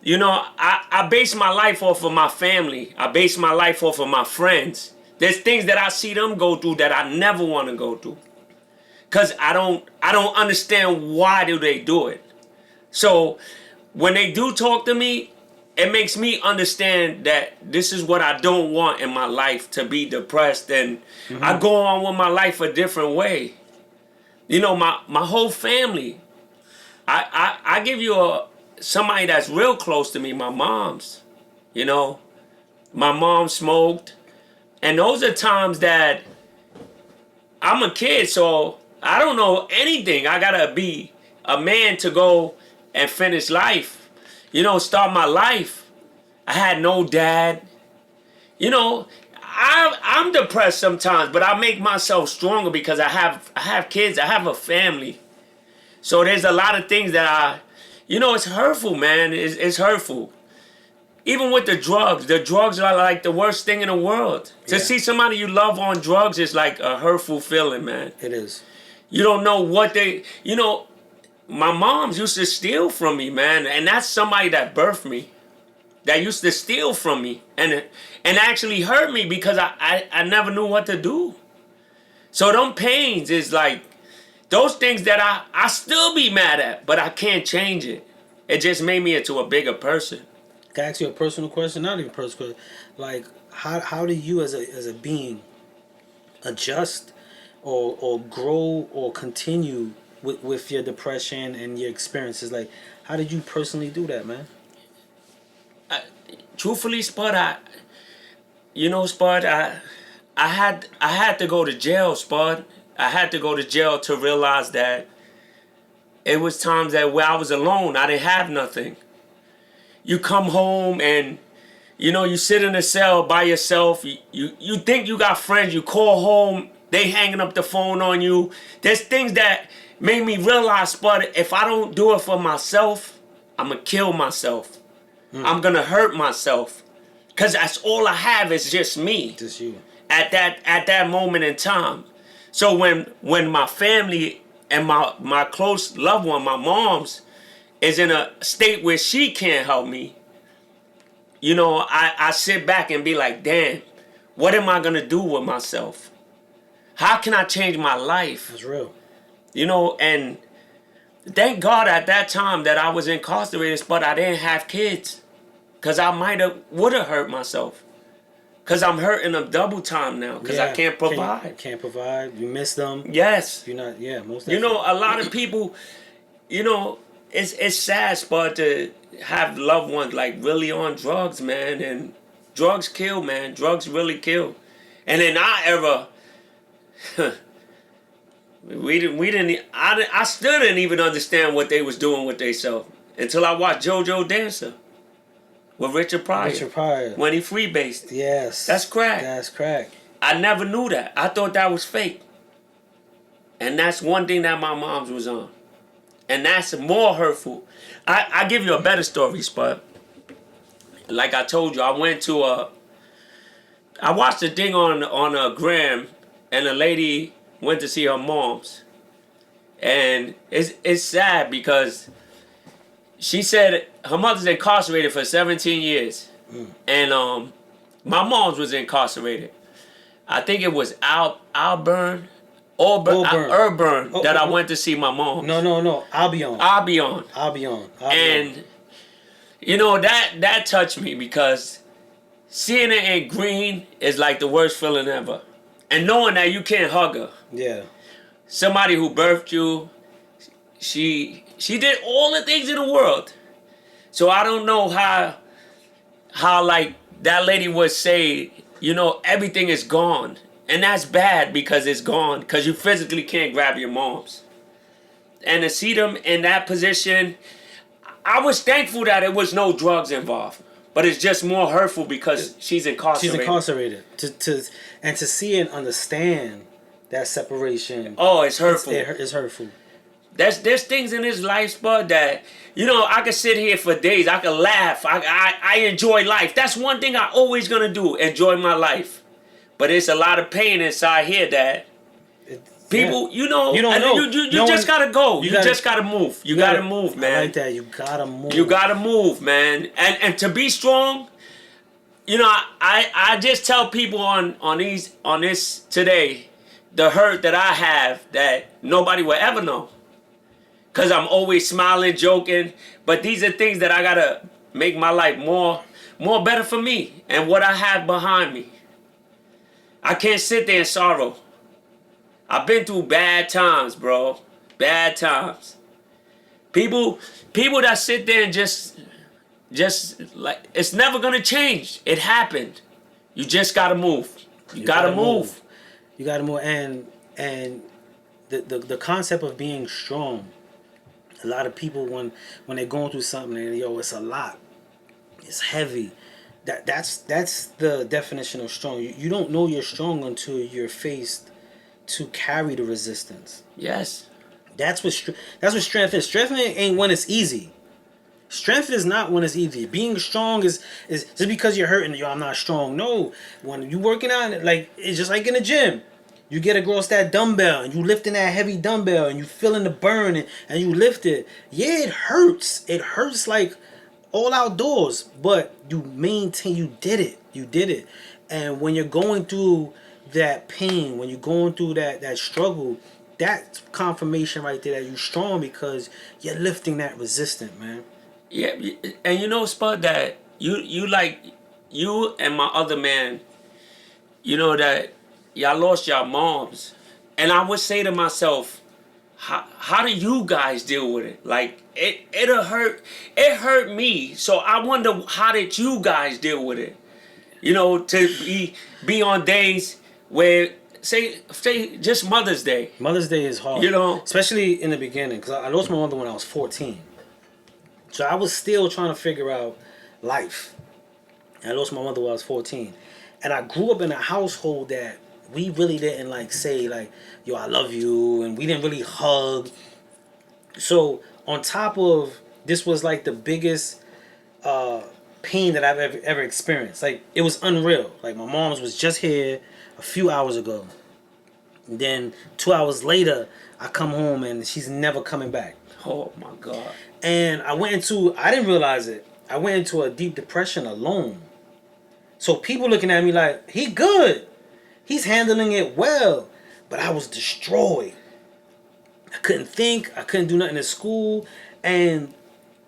I base my life off of my family. I base my life off of my friends. There's things that I see them go through that I never want to go through. Cause I don't understand why do they do it. So when they do talk to me, it makes me understand that this is what I don't want in my life, to be depressed, and I go on with my life a different way. My whole family. I give you somebody that's real close to me, my mom's. My mom smoked, and those are times that I'm a kid, so I don't know anything. I gotta be a man to go and finish life. Start my life. I had no dad. I'm depressed sometimes, but I make myself stronger because I have kids. I have a family. So there's a lot of things that it's hurtful, man. It's hurtful. Even with the drugs are like the worst thing in the world. To see somebody you love on drugs is like a hurtful feeling, man. It is. You don't know what my moms used to steal from me, man. And that's somebody that birthed me. That used to steal from me. And actually hurt me because I never knew what to do. So them pains is like those things that I still be mad at, but I can't change it. It just made me into a bigger person. Can I ask you a personal question? Not even personal question. Like, how do you as a being adjust or grow or continue with your depression and your experiences? Like, how did you personally do that, man? Truthfully, Spud, I had to go to jail, Spud. I had to go to jail to realize that it was times that where I was alone. I didn't have nothing. You come home and you sit in a cell by yourself. You think you got friends. You call home. They hanging up the phone on you. There's things that made me realize, Spud, if I don't do it for myself, I'm gonna kill myself. I'm gonna hurt myself. Cause that's all I have is just me. Just you. At that moment in time. So when my family and my close loved one, my mom's, is in a state where she can't help me, you know, I sit back and be like, damn, what am I gonna do with myself? How can I change my life? That's real. You know, and thank God at that time that I was incarcerated, but I didn't have kids. Because I would have hurt myself. Because I'm hurting them double time now. Because I can't provide. Can't provide. You miss them. Yes. You're not, most definitely. You know, a lot of people, you know, it's sad, Spud, to have loved ones like really on drugs, man. And drugs kill, man. Drugs really kill. And in our era, I still didn't even understand what they was doing with themselves until I watched JoJo Dancer with Richard Pryor. When he freebased. Yes. That's crack. That's crack. I never knew that. I thought that was fake. And that's one thing that my mom's was on. And that's more hurtful. I give you a better story, Spud. Like I told you, I watched a thing on a gram, and a lady went to see her mom's. And it's sad because she said her mother's incarcerated for 17 years. And my mom's was incarcerated. I think it was Auburn that I went to see my mom. No. Albion. And you know that touched me because seeing it in green is like the worst feeling ever. And knowing that you can't hug her. Yeah. Somebody who birthed you, she did all the things in the world. So I don't know how like that lady would say, you know, everything is gone. And that's bad because it's gone. Because you physically can't grab your moms. And to see them in that position, I was thankful that there was no drugs involved. But it's just more hurtful because she's incarcerated. She's incarcerated. To see and understand that separation. Oh, it's hurtful. It's hurtful. There's things in this life, Spud, that, you know, I could sit here for days. I could laugh. I enjoy life. That's one thing I always gonna do. Enjoy my life. But it's a lot of pain inside here that people, you know, you don't know. You just gotta go. You just gotta move. You gotta move, man. I like that. You gotta move. You gotta move, man. And to be strong, you know, I just tell people on this today, the hurt that I have that nobody will ever know. Cause I'm always smiling, joking. But these are things that I gotta make my life more better for me and what I have behind me. I can't sit there in sorrow. I've been through bad times, bro. Bad times. People that sit there and just like, it's never gonna change. It happened. You just gotta move. You gotta move. You gotta move. And the concept of being strong. A lot of people when they're going through something, and it's a lot. It's heavy. That's the definition of strong. You don't know you're strong until you're faced to carry the resistance. Yes. That's what strength is. Strength ain't when it's easy. Strength is not when it's easy. Being strong is just because you're hurting. I'm not strong. No, when you working out, like it's just like in the gym. You get across that dumbbell and you lifting that heavy dumbbell and you feeling the burn and you lift it. Yeah, it hurts. It hurts like all outdoors, but you maintain. You did it. And when you're going through that pain, when you're going through that struggle, that's confirmation right there that you're strong because you're lifting that resistance, man. Yeah, and you know, Spud, that you like you and my other man, you know that y'all lost your moms, and I would say to myself, how do you guys deal with it? Like it'll hurt. It hurt me, so I wonder how did you guys deal with it? You know, to be on days where say just Mother's Day. Mother's Day is hard, you know, especially in the beginning because I lost my mother when I was 14. So I was still trying to figure out life. And I lost my mother when I was 14. And I grew up in a household that we really didn't like say like, yo, I love you, and we didn't really hug. So on top of this was like the biggest uh, pain that I've ever experienced. Like it was unreal. Like my mom's was just here a few hours ago. And then 2 hours later, I come home and she's never coming back. Oh my God. And I didn't realize it. I went into a deep depression alone. So people looking at me like, he good. He's handling it well. But I was destroyed. I couldn't think. I couldn't do nothing at school. And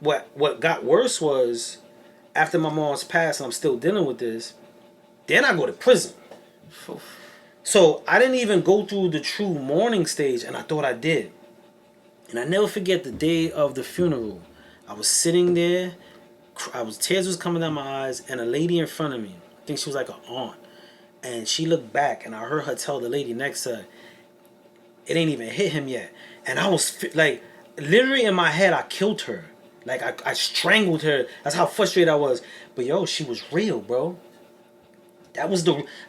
what got worse was, after my mom's passed and I'm still dealing with this, then I go to prison. So I didn't even go through the true mourning stage, and I thought I did. And I never forget the day of the funeral. I was sitting there, tears was coming down my eyes, and a lady in front of me, I think she was like an aunt, and she looked back, and I heard her tell the lady next to her, it ain't even hit him yet. And I was like, literally in my head, I killed her. Like I strangled her. That's how frustrated I was. But yo, she was real, bro. That was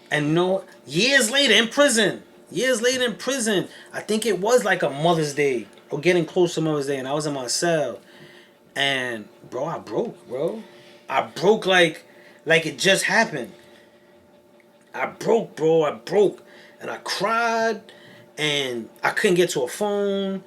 and no, years later in prison, I think it was like a Mother's Day or getting close to Mother's Day, and I was in my cell, and bro, I broke, like it just happened. I broke, bro. And I cried, and I couldn't get to a phone.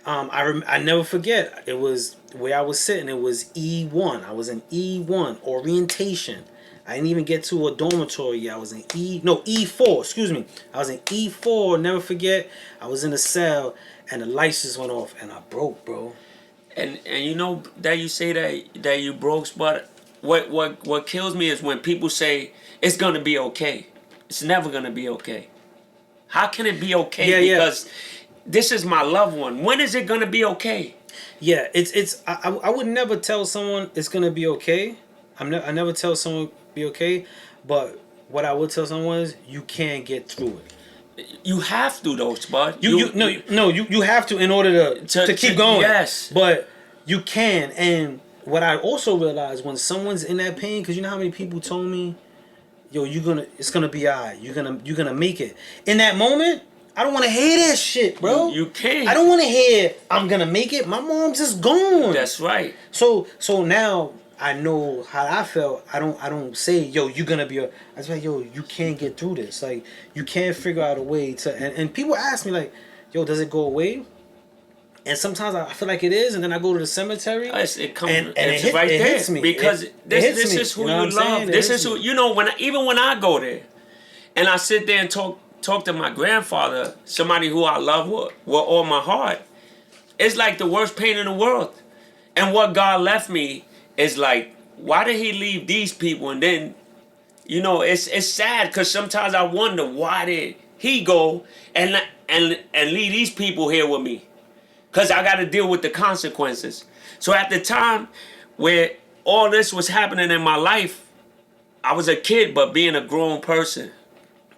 I never forget. It was where I was sitting. It was E1. I was in E1 orientation. I didn't even get to a dormitory yet. I was in E4. Excuse me. I was in E4. Never forget. I was in a cell, and the lights just went off, and I broke, bro. And you know that you say that you broke, but what kills me is when people say it's gonna be okay. It's never gonna be okay. How can it be okay? Yeah, because this is my loved one. When is it gonna be okay? Yeah, I would never tell someone it's gonna be okay. I never tell someone be okay, but what I would tell someone is you can't get through it. You have to though, Spud. You have to in order to keep going. Yes, but you can. And what I also realized when someone's in that pain, because you know how many people told me, yo, it's gonna be alright. You're gonna make it. In that moment, I don't want to hear that shit, bro. You can't. I don't want to hear I'm gonna make it. My mom's just gone. That's right. So now I know how I felt. I don't say, yo, you're gonna be. I just like, yo, you can't get through this. Like, you can't figure out a way to. And people ask me like, yo, does it go away? And sometimes I feel like it is, and then I go to the cemetery. It comes, and it's it right there hits me because this is who you love. This is who even when I go there, and I sit there and talk to my grandfather, somebody who I love with all my heart. It's like the worst pain in the world, and what God left me is like, why did He leave these people? And then, it's sad because sometimes I wonder why did He go and leave these people here with me. Because I got to deal with the consequences. So at the time where all this was happening in my life, I was a kid, but being a grown person,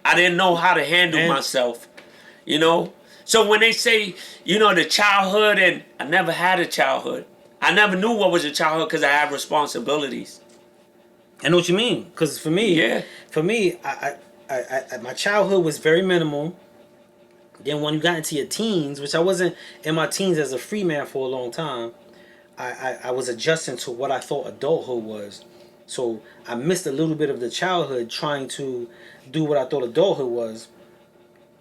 I didn't know how to handle myself, So when they say, the childhood, and I never had a childhood. I never knew what was a childhood because I had responsibilities. I know what you mean. Because for me, I my childhood was very minimal. Then when you got into your teens, which I wasn't in my teens as a free man for a long time, I was adjusting to what I thought adulthood was. So I missed a little bit of the childhood trying to do what I thought adulthood was.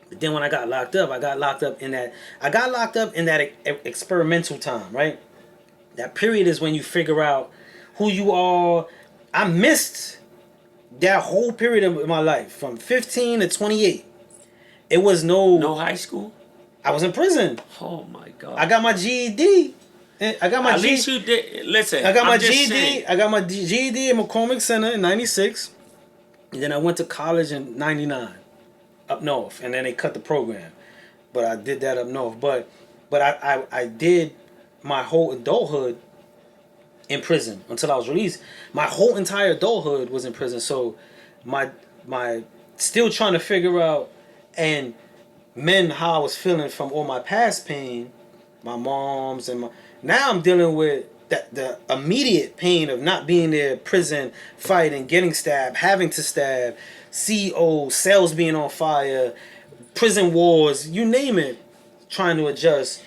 But then when I got locked up, I got locked up in that experimental time, right? That period is when you figure out who you are. I missed that whole period of my life from 15 to 28. It was no high school. I was in prison. Oh my God! I got my GED. At least you did. Listen, I got my GED. I got my GED at McCormick Center in '96, and then I went to college in '99, up north, and then they cut the program. But I did that up north. But I did my whole adulthood in prison until I was released. My whole entire adulthood was in prison. So my still trying to figure out and mend how I was feeling from all my past pain, my mom's and now I'm dealing with the immediate pain of not being there, prison, fighting, getting stabbed, having to stab, CO, cells being on fire, prison wars, you name it, trying to adjust.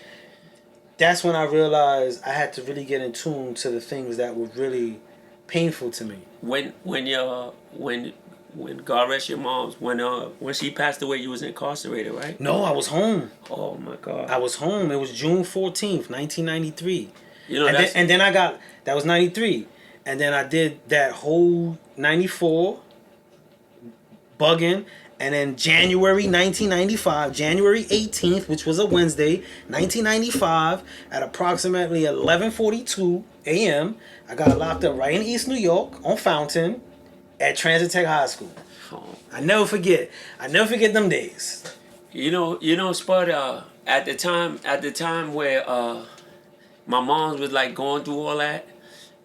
That's when I realized I had to really get in tune to the things that were really painful to me. When God rest your mom's, when she passed away, you was incarcerated, right? No, I was home. Oh my God. I was home. It was June 14th, 1993. You know, and then I got, that was 93. And then I did that whole 94 bugging. And then January 1995, January 18th, which was a Wednesday, 1995, at approximately 11:42 a.m., I got locked up right in East New York on Fountain at Transit Tech High School. Oh. I never forget them days. You know, Spud. At the time where my mom was like going through all that,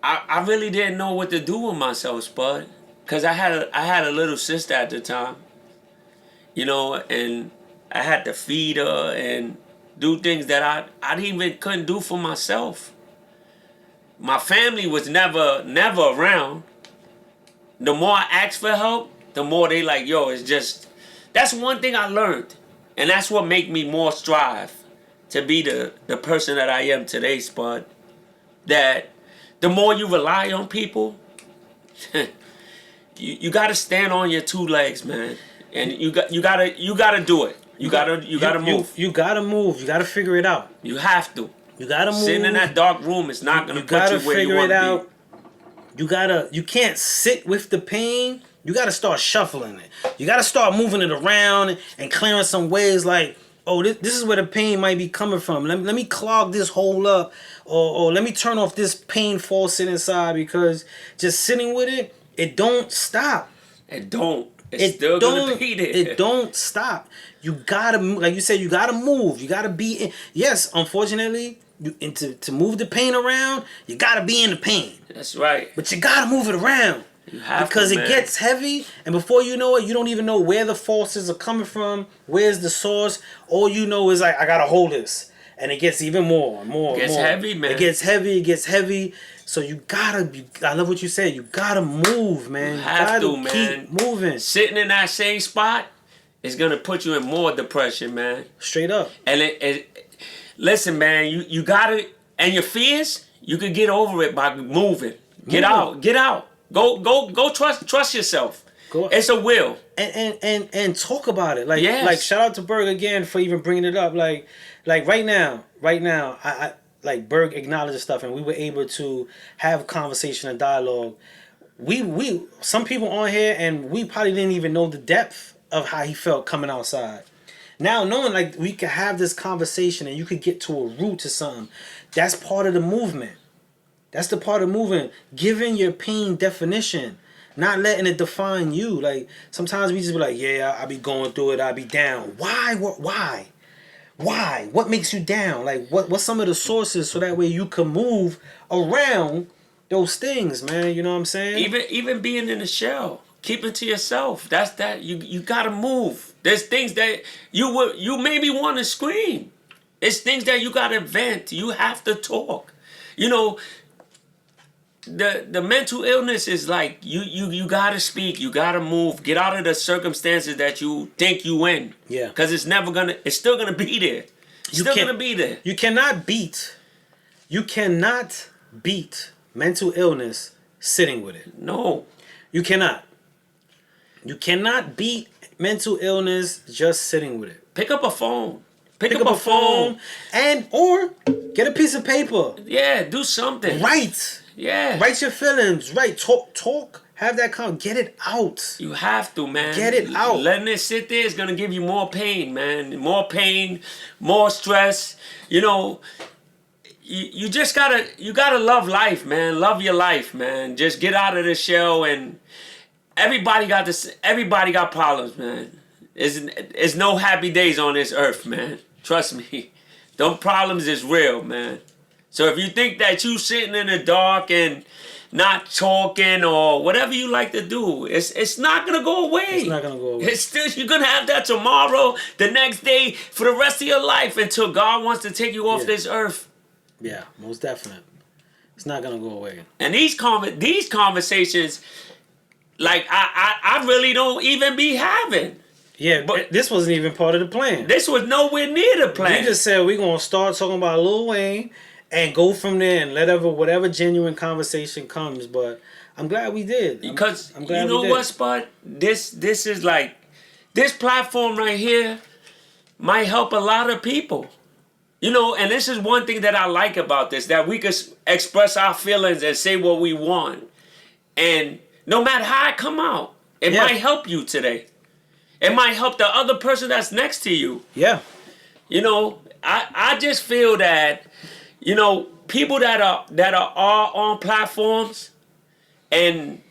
I really didn't know what to do with myself, Spud, cause I had a little sister at the time. You know, and I had to feed her and do things that I even couldn't do for myself. My family was never around. The more I asked for help, the more they like, yo, it's just, that's one thing I learned. And that's what make me more strive to be the person that I am today, Spud. That the more you rely on people, you gotta stand on your two legs, man. And you gotta do it. You gotta move. You gotta move. You gotta figure it out. You have to. You gotta move. Sitting in that dark room is not gonna put you where you want to be. You can't sit with the pain. You gotta start shuffling it. You gotta start moving it around and clearing some ways. Like, oh, this is where the pain might be coming from. Let me clog this hole up, or let me turn off this pain faucet inside, because just sitting with it, it don't stop. It's still gonna be there. It don't stop. You gotta, like you said, you gotta move. You gotta be in. Yes, unfortunately, to move the pain around, you gotta be in the pain. That's right. But you gotta move it around. You have because to, it gets heavy, and before you know it, you don't even know where the forces are coming from. Where's the source? All you know is like, I gotta hold this, and it gets even more and more. It gets heavy, man. It gets heavy. So you gotta be. I love what you said. You gotta move, man. You have to, man. Keep moving. Sitting in that same spot is gonna put you in more depression, man. Straight up. And listen, man. You gotta, and your fears, you can get over it by moving. Get out. Go. Trust yourself. Go. It's a will. And talk about it. Like shout out to Berg again for even bringing it up. Like right now, I like Berg acknowledged stuff, and we were able to have conversation and dialogue. We some people on here, and we probably didn't even know the depth of how he felt coming outside. Now knowing like we could have this conversation and you could get to a root to something, that's part of the movement. That's the part of moving, giving your pain definition, not letting it define you. Like sometimes we just be like, yeah, I be going through it, I be down. Why? Why? What makes you down? Like what's some of the sources, so that way you can move around those things, man. You know what I'm saying? Even being in the shell, keep it to yourself. That's that. You gotta move. There's things that you maybe want to scream. There's things that you gotta vent. You have to talk. You know, the mental illness is like you gotta speak. You gotta move. Get out of the circumstances that you think you in. Yeah. Because it's still gonna be there. Gonna be there. You cannot beat mental illness sitting with it. No. You cannot. You cannot beat mental illness just sitting with it. Pick up a phone. Pick up a phone or get a piece of paper. Yeah, do something. Write. Yeah. Write your feelings. Write. Talk. Have that get it out. You have to, man. Get it out. Letting it sit there is gonna give you more pain, man. More pain, more stress. You know, you just gotta love life, man. Love your life, man. Just get out of the shell, and everybody got problems, man. There's no happy days on this earth, man. Trust me. Them problems is real, man. So if you think that you sitting in the dark and not talking or whatever you like to do, it's not gonna go away. It's not gonna go away. It's still, you're gonna have that tomorrow, the next day, for the rest of your life, until God wants to take you off this earth. Yeah, most definite. It's not gonna go away. And these conversations, like I really don't even be having. Yeah, but this wasn't even part of the plan. This was nowhere near the plan. We just said we're gonna start talking about Lil Wayne and go from there and whatever genuine conversation comes. But I'm glad we did. Because I'm glad you know we did. what, Spud? This is like, this platform right here might help a lot of people. You know, and this is one thing that I like about this, that we can express our feelings and say what we want. And no matter how it come out, it might help you today. It might help the other person that's next to you. Yeah. You know, I just feel that, you know, people that are on platforms and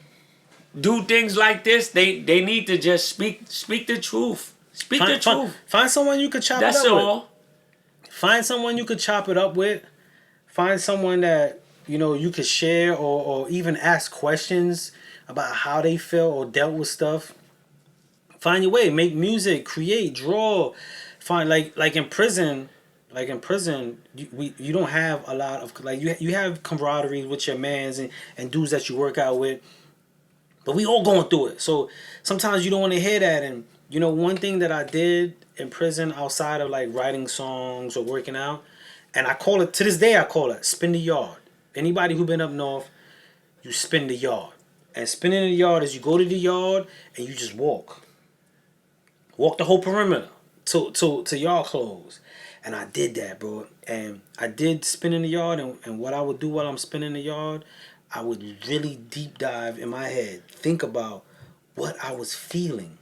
do things like this, they need to just speak the truth. Speak the truth. Find someone you could chop it up with. That's all. Find someone you could chop it up with. Find someone that, you know, you could share or even ask questions about how they feel or dealt with stuff. Find your way. Make music. Create. Draw. Find like in prison. Like in prison, you don't have a lot of like you have camaraderie with your mans and dudes that you work out with. But we all going through it. So sometimes you don't want to hear that. And you know, one thing that I did in prison outside of like writing songs or working out, and I call it, to this day I call it spin the yard. Anybody who been up north, you spin the yard. And spinning the yard is you go to the yard and you just walk. Walk the whole perimeter to yard close. And I did that, bro. And I did spin in the yard, and what I would do while I'm spinning the yard, I would really deep dive in my head, think about what I was feeling.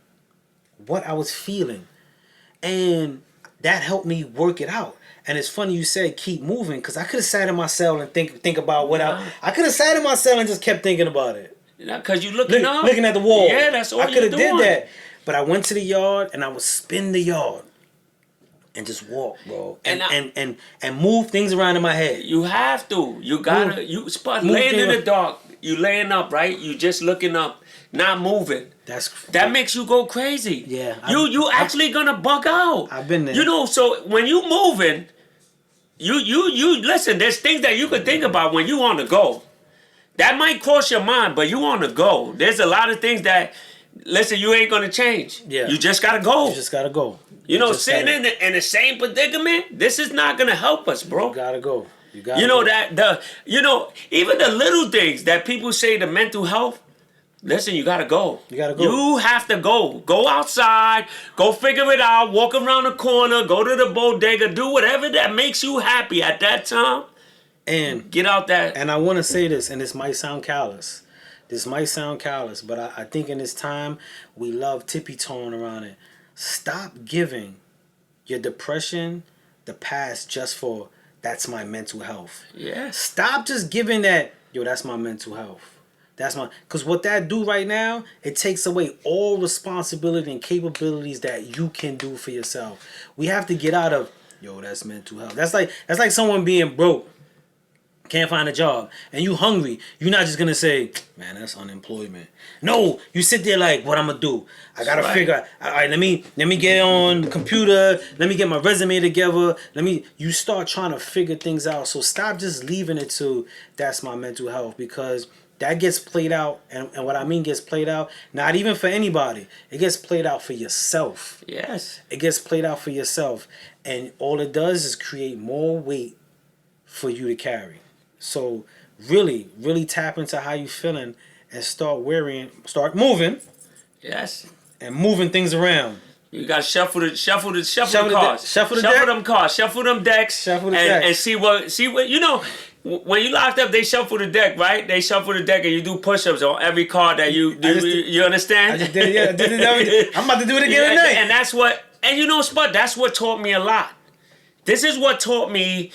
And that helped me work it out. And it's funny you said keep moving, because I could have sat in my cell and think about what I could have sat in my cell and just kept thinking about it. Because you looking at the wall. Yeah, that's all I could you're have doing. did that. But I went to the yard and I would spin the yard and just walk, bro. And move things around in my head. You have to. You gotta. Laying in the dark. You laying up, right? You just looking up, not moving. That makes you go crazy. Yeah. You actually gonna bug out. I've been there. You know, so when you moving, you listen. There's things that you could think about when you on the go. That might cross your mind, but you on the go. There's a lot of things that, listen, you ain't gonna change. Yeah. You just gotta go. You just gotta go. You know, sitting in the same predicament, this is not gonna help us, bro. You gotta go. You know that even the little things that people say, the mental health. Listen, you gotta go. You gotta go. You have to go. Go outside. Go figure it out. Walk around the corner. Go to the bodega. Do whatever that makes you happy at that time. And get out that. And I want to say this, and this might sound callous. But I think in this time we love tippy-toeing around it. Stop giving your depression the pass just for that's my mental health. Yeah. Stop just giving that, yo, that's my mental health. Because what that do right now, it takes away all responsibility and capabilities that you can do for yourself. We have to get out of, yo, that's mental health. That's like someone being broke, can't find a job, and you hungry. You're not just gonna say, man, that's unemployment. No, you sit there like, what I'm gonna do? I gotta figure out, all right, let me get on the computer, let me get my resume together, you start trying to figure things out. So stop just leaving it to, that's my mental health, because that gets played out, and what I mean gets played out, not even for anybody. It gets played out for yourself. Yes. It gets played out for yourself, and all it does is create more weight for you to carry. So really, really tap into how you feeling and start moving. Yes. And moving things around. You got to shuffle the cards. Shuffle them cards. Shuffle them decks. And see what you know. When you locked up, they shuffle the deck, right? They shuffle the deck and you do push-ups on every card that you do. You understand? I just did, yeah. I did it. I'm about to do it again tonight. And that's what. And you know, Spud, that's what taught me a lot. This is what taught me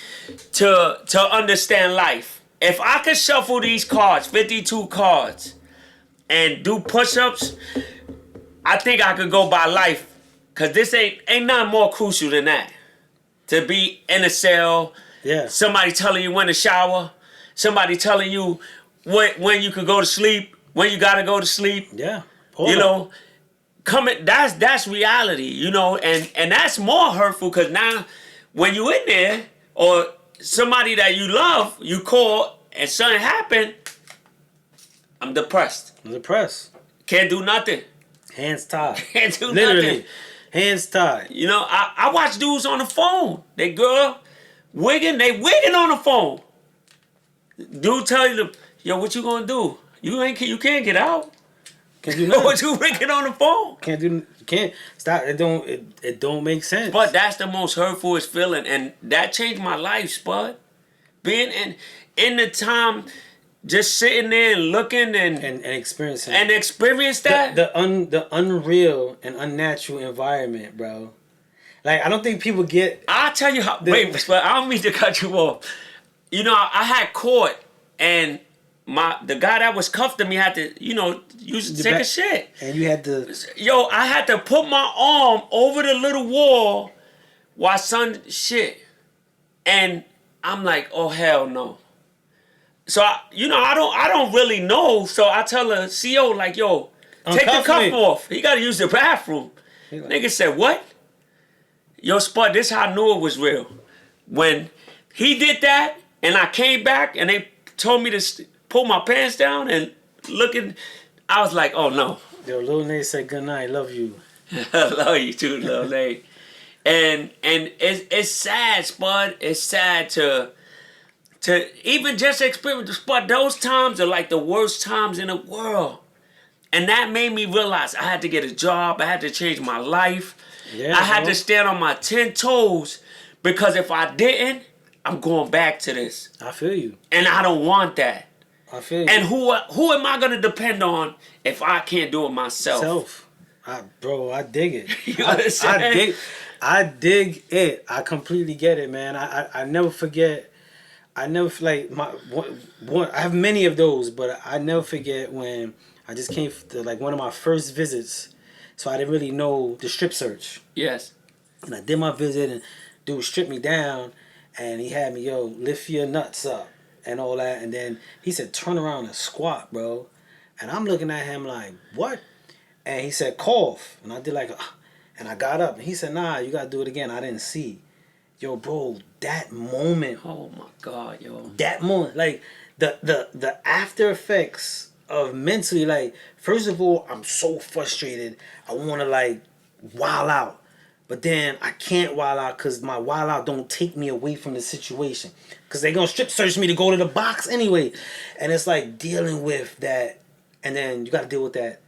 to understand life. If I could shuffle these cards, 52 cards, and do push-ups, I think I could go by life. Because this ain't nothing more crucial than that. To be in a cell, somebody telling you when to shower, somebody telling you when you could go to sleep, when you got to go to sleep. Yeah. That's reality, you know, and that's more hurtful because now when you in there or somebody that you love, you call and something happened, I'm depressed. I'm depressed. Can't do nothing. Hands tied. Can't do Literally. nothing. Hands tied. You know, I watch dudes on the phone. They wigging on the phone. Dude tell you, yo, what you gonna do? You can't get out. Can't do nothing. What you wigging on the phone? Can't stop. It don't make sense. But that's the most hurtfulest feeling, and that changed my life, Spud. Being in the time, just sitting there and looking and experiencing and experience that. The unreal and unnatural environment, bro. Like I don't think people get. I'll tell you how. Wait, but I don't mean to cut you off. You know, I had court, and the guy that was cuffing me had to, take a shit. And you had to. Yo, I had to put my arm over the little wall while son shit, and I'm like, oh hell no. So I don't really know. So I tell the CO like, yo, take the cuff off. He got to use the bathroom. Nigga said, what? Yo, Spud, this how I knew it was real. When he did that, and I came back, and they told me to pull my pants down and looking, I was like, oh no. Yo, Lil Nate said good night, love you. I love you too, Lil Nate. And it's sad, Spud. It's sad to even just experience, Spud. Those times are like the worst times in the world. And that made me realize I had to get a job. I had to change my life. Yeah, I had to stand on my 10 toes, because if I didn't, I'm going back to this. I feel you. And I don't want that. I feel you. And who am I going to depend on if I can't do it myself? Bro, I dig it. You understand? I dig it. I completely get it, man. I never forget. I have many of those, but I never forget when I just came to like one of my first visits. So I didn't really know the strip search. Yes. And I did my visit, and dude stripped me down, and he had me, yo, lift your nuts up and all that. And then he said, turn around and squat, bro. And I'm looking at him like, what? And he said, cough. And I did like, and I got up. And he said, nah, you got to do it again. I didn't see. Yo, bro, that moment. Oh, my God, yo. That moment. Like, the after effects of mentally, like, first of all, I'm so frustrated. I want to, like, wild out. But then I can't wild out because my wild out don't take me away from the situation. Because they going to strip search me to go to the box anyway. And it's like dealing with that. And then you got to deal with that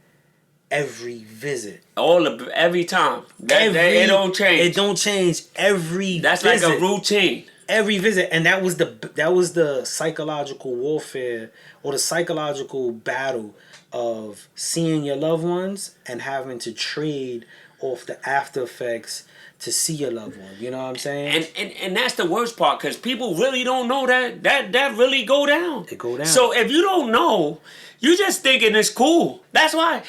every visit. Every time. It don't change. It don't change every That's visit. like a routine. Every visit. And that was the psychological warfare or the psychological battle of seeing your loved ones and having to trade off the after effects to see your loved one. You know what I'm saying? And that's the worst part, because people really don't know that really go down. It go down. So if you don't know, you just thinking it's cool. That's why,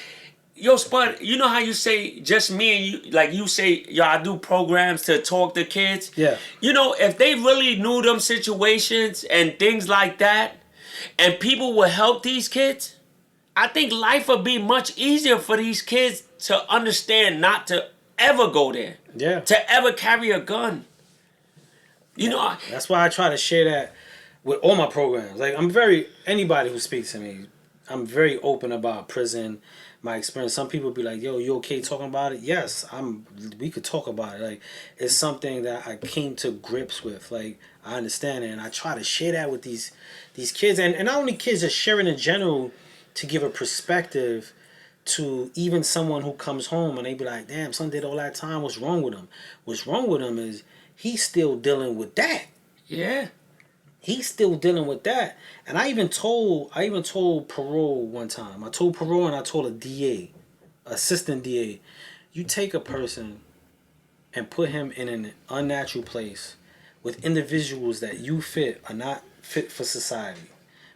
yo, Spud, you know how you say just me and you, like you say, yo, I do programs to talk to kids. Yeah. You know, if they really knew them situations and things like that, and people would help these kids, I think life would be much easier for these kids to understand not to ever go there. Yeah. To ever carry a gun. You know. That's why I try to share that with all my programs. Like, anybody who speaks to me, I'm very open about prison, my experience. Some people be like, yo, you okay talking about it? Yes, we could talk about it. Like, it's something that I came to grips with. Like, I understand it, and I try to share that with these kids. And not only kids, just sharing in general, to give a perspective to even someone who comes home and they be like, damn, son did all that time. What's wrong with him? What's wrong with him is he's still dealing with that. Yeah. He's still dealing with that. And I even told parole one time. I told parole and I told a DA, assistant DA, you take a person and put him in an unnatural place with individuals that you fit are not fit for society.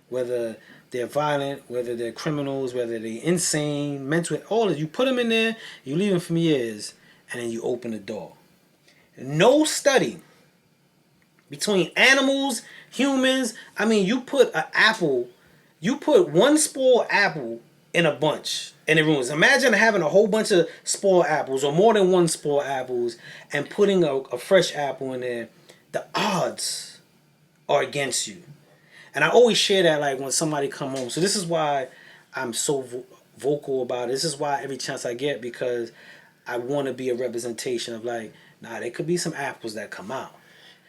Whether they're violent, whether they're criminals, whether they're insane, mental, all of it. You put them in there, you leave them for years, and then you open the door. No study between animals, humans. I mean, you put one spoiled apple in a bunch and it ruins. Imagine having a whole bunch of spoiled apples or more than one spoiled apples and putting a fresh apple in there. The odds are against you. And I always share that like when somebody come home. So this is why I'm so vocal about it. This is why every chance I get, because I want to be a representation of like, nah, there could be some apples that come out.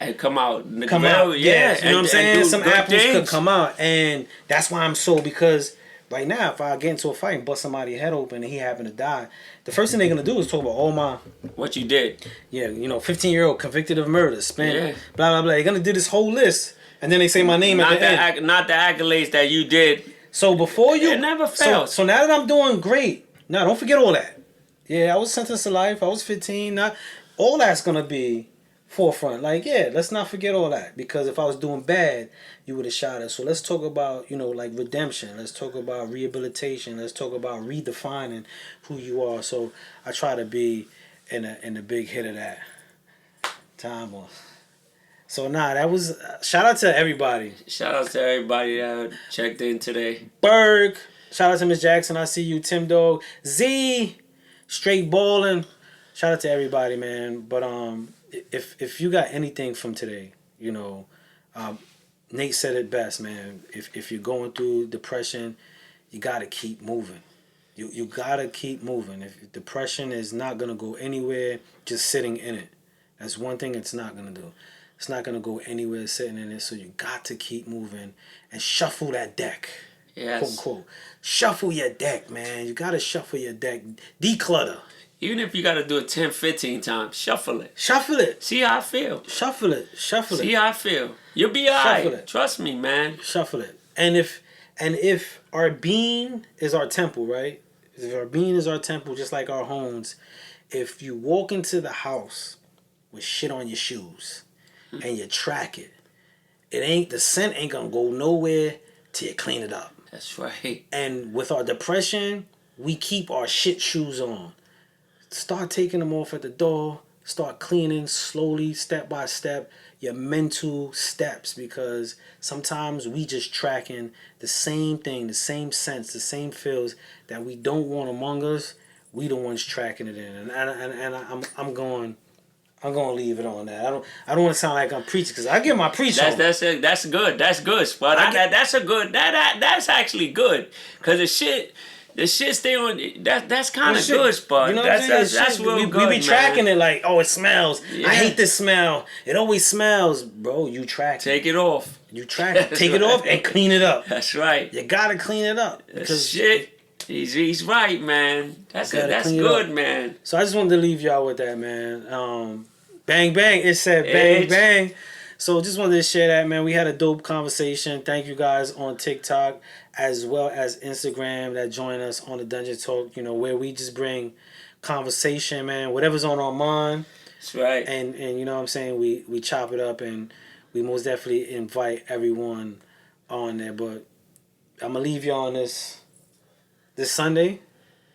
And come out. Come out, Yeah. you know what I'm saying? Some apples things. could come out, and that's why I'm so, because right now, if I get into a fight and bust somebody's head open and he happen to die, the first thing they're gonna do is talk about all my what you did. Yeah, 15-year-old convicted of murder, spent blah blah blah. They're gonna do this whole list, and then they say my name not at the end. Not the accolades that you did. So before you, it never fails. So now that I'm doing great, now don't forget all that. Yeah, I was sentenced to life. I was 15. Not all that's gonna be forefront. Like, yeah, let's not forget all that, because if I was doing bad, you would have shot us. So let's talk about like redemption. Let's talk about rehabilitation. Let's talk about redefining who you are. So I try to be in the big hit of that time on. So that was shout out to everybody. Shout out to everybody that checked in today. Berg, shout out to Miss Jackson. I see you, Tim Dog, Z, straight balling. Shout out to everybody, man. But if you got anything from today, Nate said it best, man. If you're going through depression, you gotta keep moving. You gotta keep moving. If depression is not gonna go anywhere, just sitting in it. That's one thing it's not gonna do. It's not gonna go anywhere sitting in it. So you got to keep moving and shuffle that deck. Yes. Quote unquote. Shuffle your deck, man. You gotta shuffle your deck. Declutter. Even if you gotta do it 10, 15 times, shuffle it. Shuffle it. See how I feel. Shuffle it. Shuffle it. See how I feel. You'll be alright. Trust me, man. Shuffle it. And if our being is our temple, right? If our being is our temple, just like our homes, if you walk into the house with shit on your shoes and you track it, the scent ain't gonna go nowhere till you clean it up. That's right. And with our depression, we keep our shit shoes on. Start taking them off at the door. Start cleaning slowly, step by step, your mental steps, because sometimes we just tracking the same thing, the same sense, the same feels that we don't want among us. We the ones tracking it in, and I'm going to leave it on that. I don't want to sound like I'm preaching, because I get my preach on. That's good. That's good, Spud. That's actually good, because the shit stay on. That's kind of good, Spud. You know what I'm saying? That's real good. We be tracking it like, oh, it smells. Yeah. I hate this smell. It always smells, bro. You track it. Take it off. You track it. Take it off and clean it up. That's right. You gotta clean it up. Because shit. He's right, man. That's good, man. So I just wanted to leave y'all with that, man. Bang bang. It said bang bang. So just wanted to share that, man. We had a dope conversation. Thank you guys on TikTok as well as Instagram that join us on the Dungeon Talk, where we just bring conversation, man. Whatever's on our mind. That's right. And you know what I'm saying? We chop it up, and we most definitely invite everyone on there. But I'm going to leave y'all on this Sunday.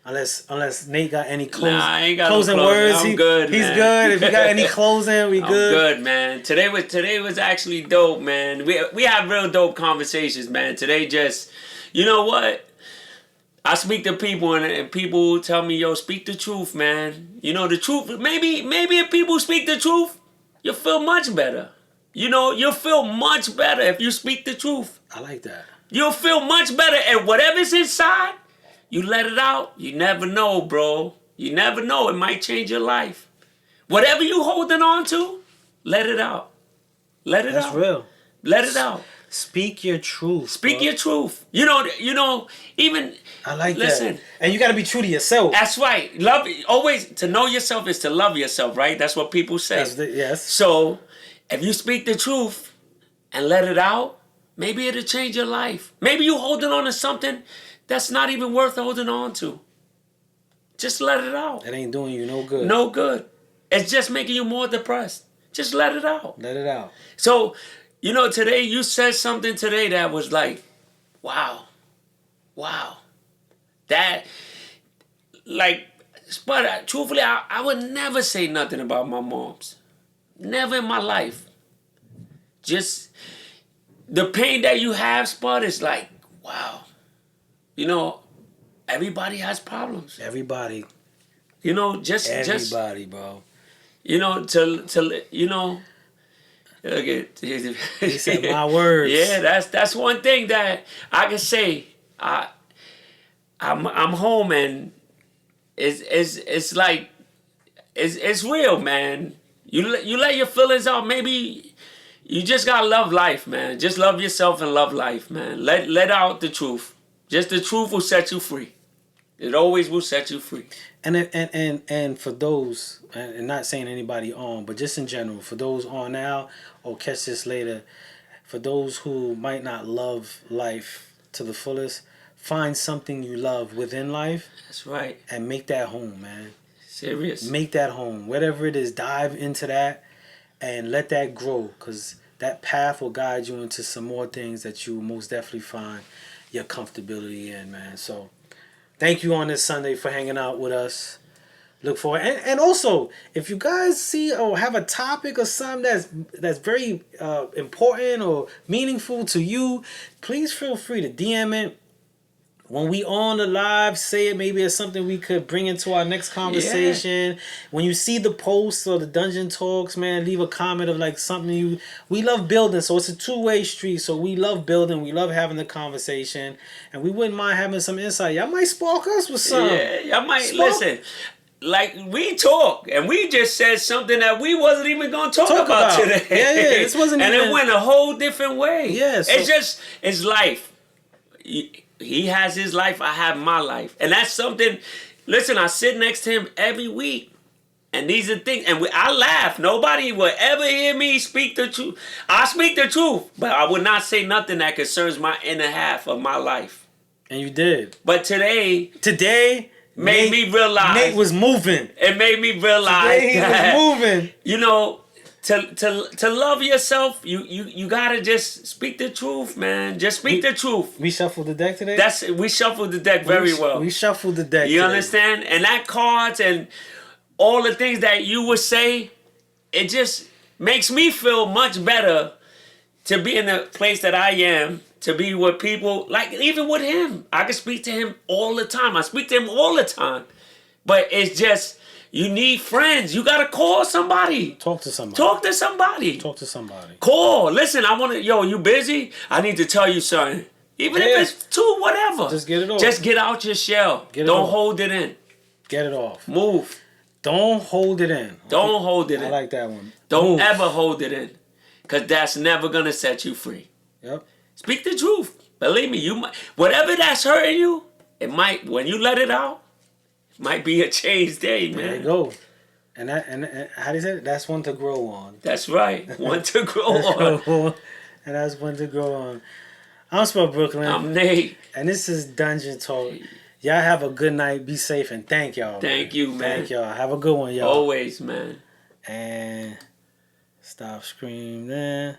Unless Nate got any closing words. I'm good, He's man. good. If you got any closing, we good. I'm good, man. Today was actually dope, man. We have real dope conversations, man. Today just, you know what? I speak to people and people tell me, yo, speak the truth, man. The truth. Maybe if people speak the truth, you'll feel much better. You'll feel much better if you speak the truth. I like that. You'll feel much better, and whatever's inside, you let it out. You never know, bro. You never know. It might change your life. Whatever you holding on to, let it out. Let it out. That's real. Let it out. Speak your truth. Speak bro. your truth. Even I like listen, that. And you got to be true to yourself. That's right. Always to know yourself is to love yourself, right? That's what people say. Yes. So if you speak the truth and let it out, maybe it'll change your life. Maybe you holding on to something that's not even worth holding on to. Just let it out. It ain't doing you no good. No good. It's just making you more depressed. Just let it out. Let it out. So, today you said something today that was like, wow. That, but truthfully, I would never say nothing about my moms. Never in my life. Just the pain that you have, Spud, is like, wow. Everybody has problems. Everybody. Everybody, bro. Look at He said my words. Yeah, that's one thing that I can say. I'm home, and it's like it's real, man. You let your feelings out. Maybe you just gotta love life, man. Just love yourself and love life, man. Let out the truth. Just the truth will set you free. It always will set you free. And for those, and not saying anybody on, but just in general, for those on now or catch this later, for those who might not love life to the fullest, find something you love within life. That's right. And make that home, man. Serious. Make that home. Whatever it is, dive into that and let that grow, because that path will guide you into some more things that you will most definitely find your comfortability in, man. So thank you on this Sunday for hanging out with us. Look forward, and also if you guys see or have a topic or something that's very important or meaningful to you, please feel free to DM it. When we on the live, say it. Maybe it's something we could bring into our next conversation. Yeah. When you see the posts or the dungeon talks, man, leave a comment of like something we love building. So it's a two-way street. So we love building. We love having the conversation. And we wouldn't mind having some insight. Y'all might spark us with something. Yeah, y'all might listen. Like we talk, and we just said something that we wasn't even gonna talk about today. Yeah, this wasn't and even... it went a whole different way. Yeah, so... it's life. He has his life, I have my life. And that's something, listen, I sit next to him every week. And these are things, and I laugh. Nobody will ever hear me speak the truth. I speak the truth, but I would not say nothing that concerns my inner half of my life. And you did. But today made me realize. Nate was moving. It made me realize today he was moving. You know, to love yourself, you gotta just speak the truth, man. Just speak the truth. We shuffled the deck today? We shuffled the deck very well. We shuffled the deck You today. understand? And that cards and all the things that you would say, it just makes me feel much better to be in the place that I am, to be with people, like even with him. I can speak to him all the time. I speak to him all the time. But it's just... You need friends. You gotta call somebody. Talk to somebody. Talk to somebody. Talk to somebody. Call. Listen, I want to... Yo, you busy? I need to tell you something. Even if it's two, whatever. Just get it off. Just get out your shell. Don't hold it in. Get it off. Move. Don't hold it in. Don't hold it in. I like that one. Don't ever hold it in. Because that's never going to set you free. Yep. Speak the truth. Believe me, you might... Whatever that's hurting you, it might... When you let it out, might be a changed day, man. There you go. And how do you say it? That's one to grow on. That's right. One to grow on. And that's one to grow on. I'm Spell Brooklyn. I'm Nate. And this is Dungeon Talk. Y'all have a good night. Be safe. And thank y'all. Thank you, man. Thank y'all. Have a good one, y'all. Always, man. And stop screaming.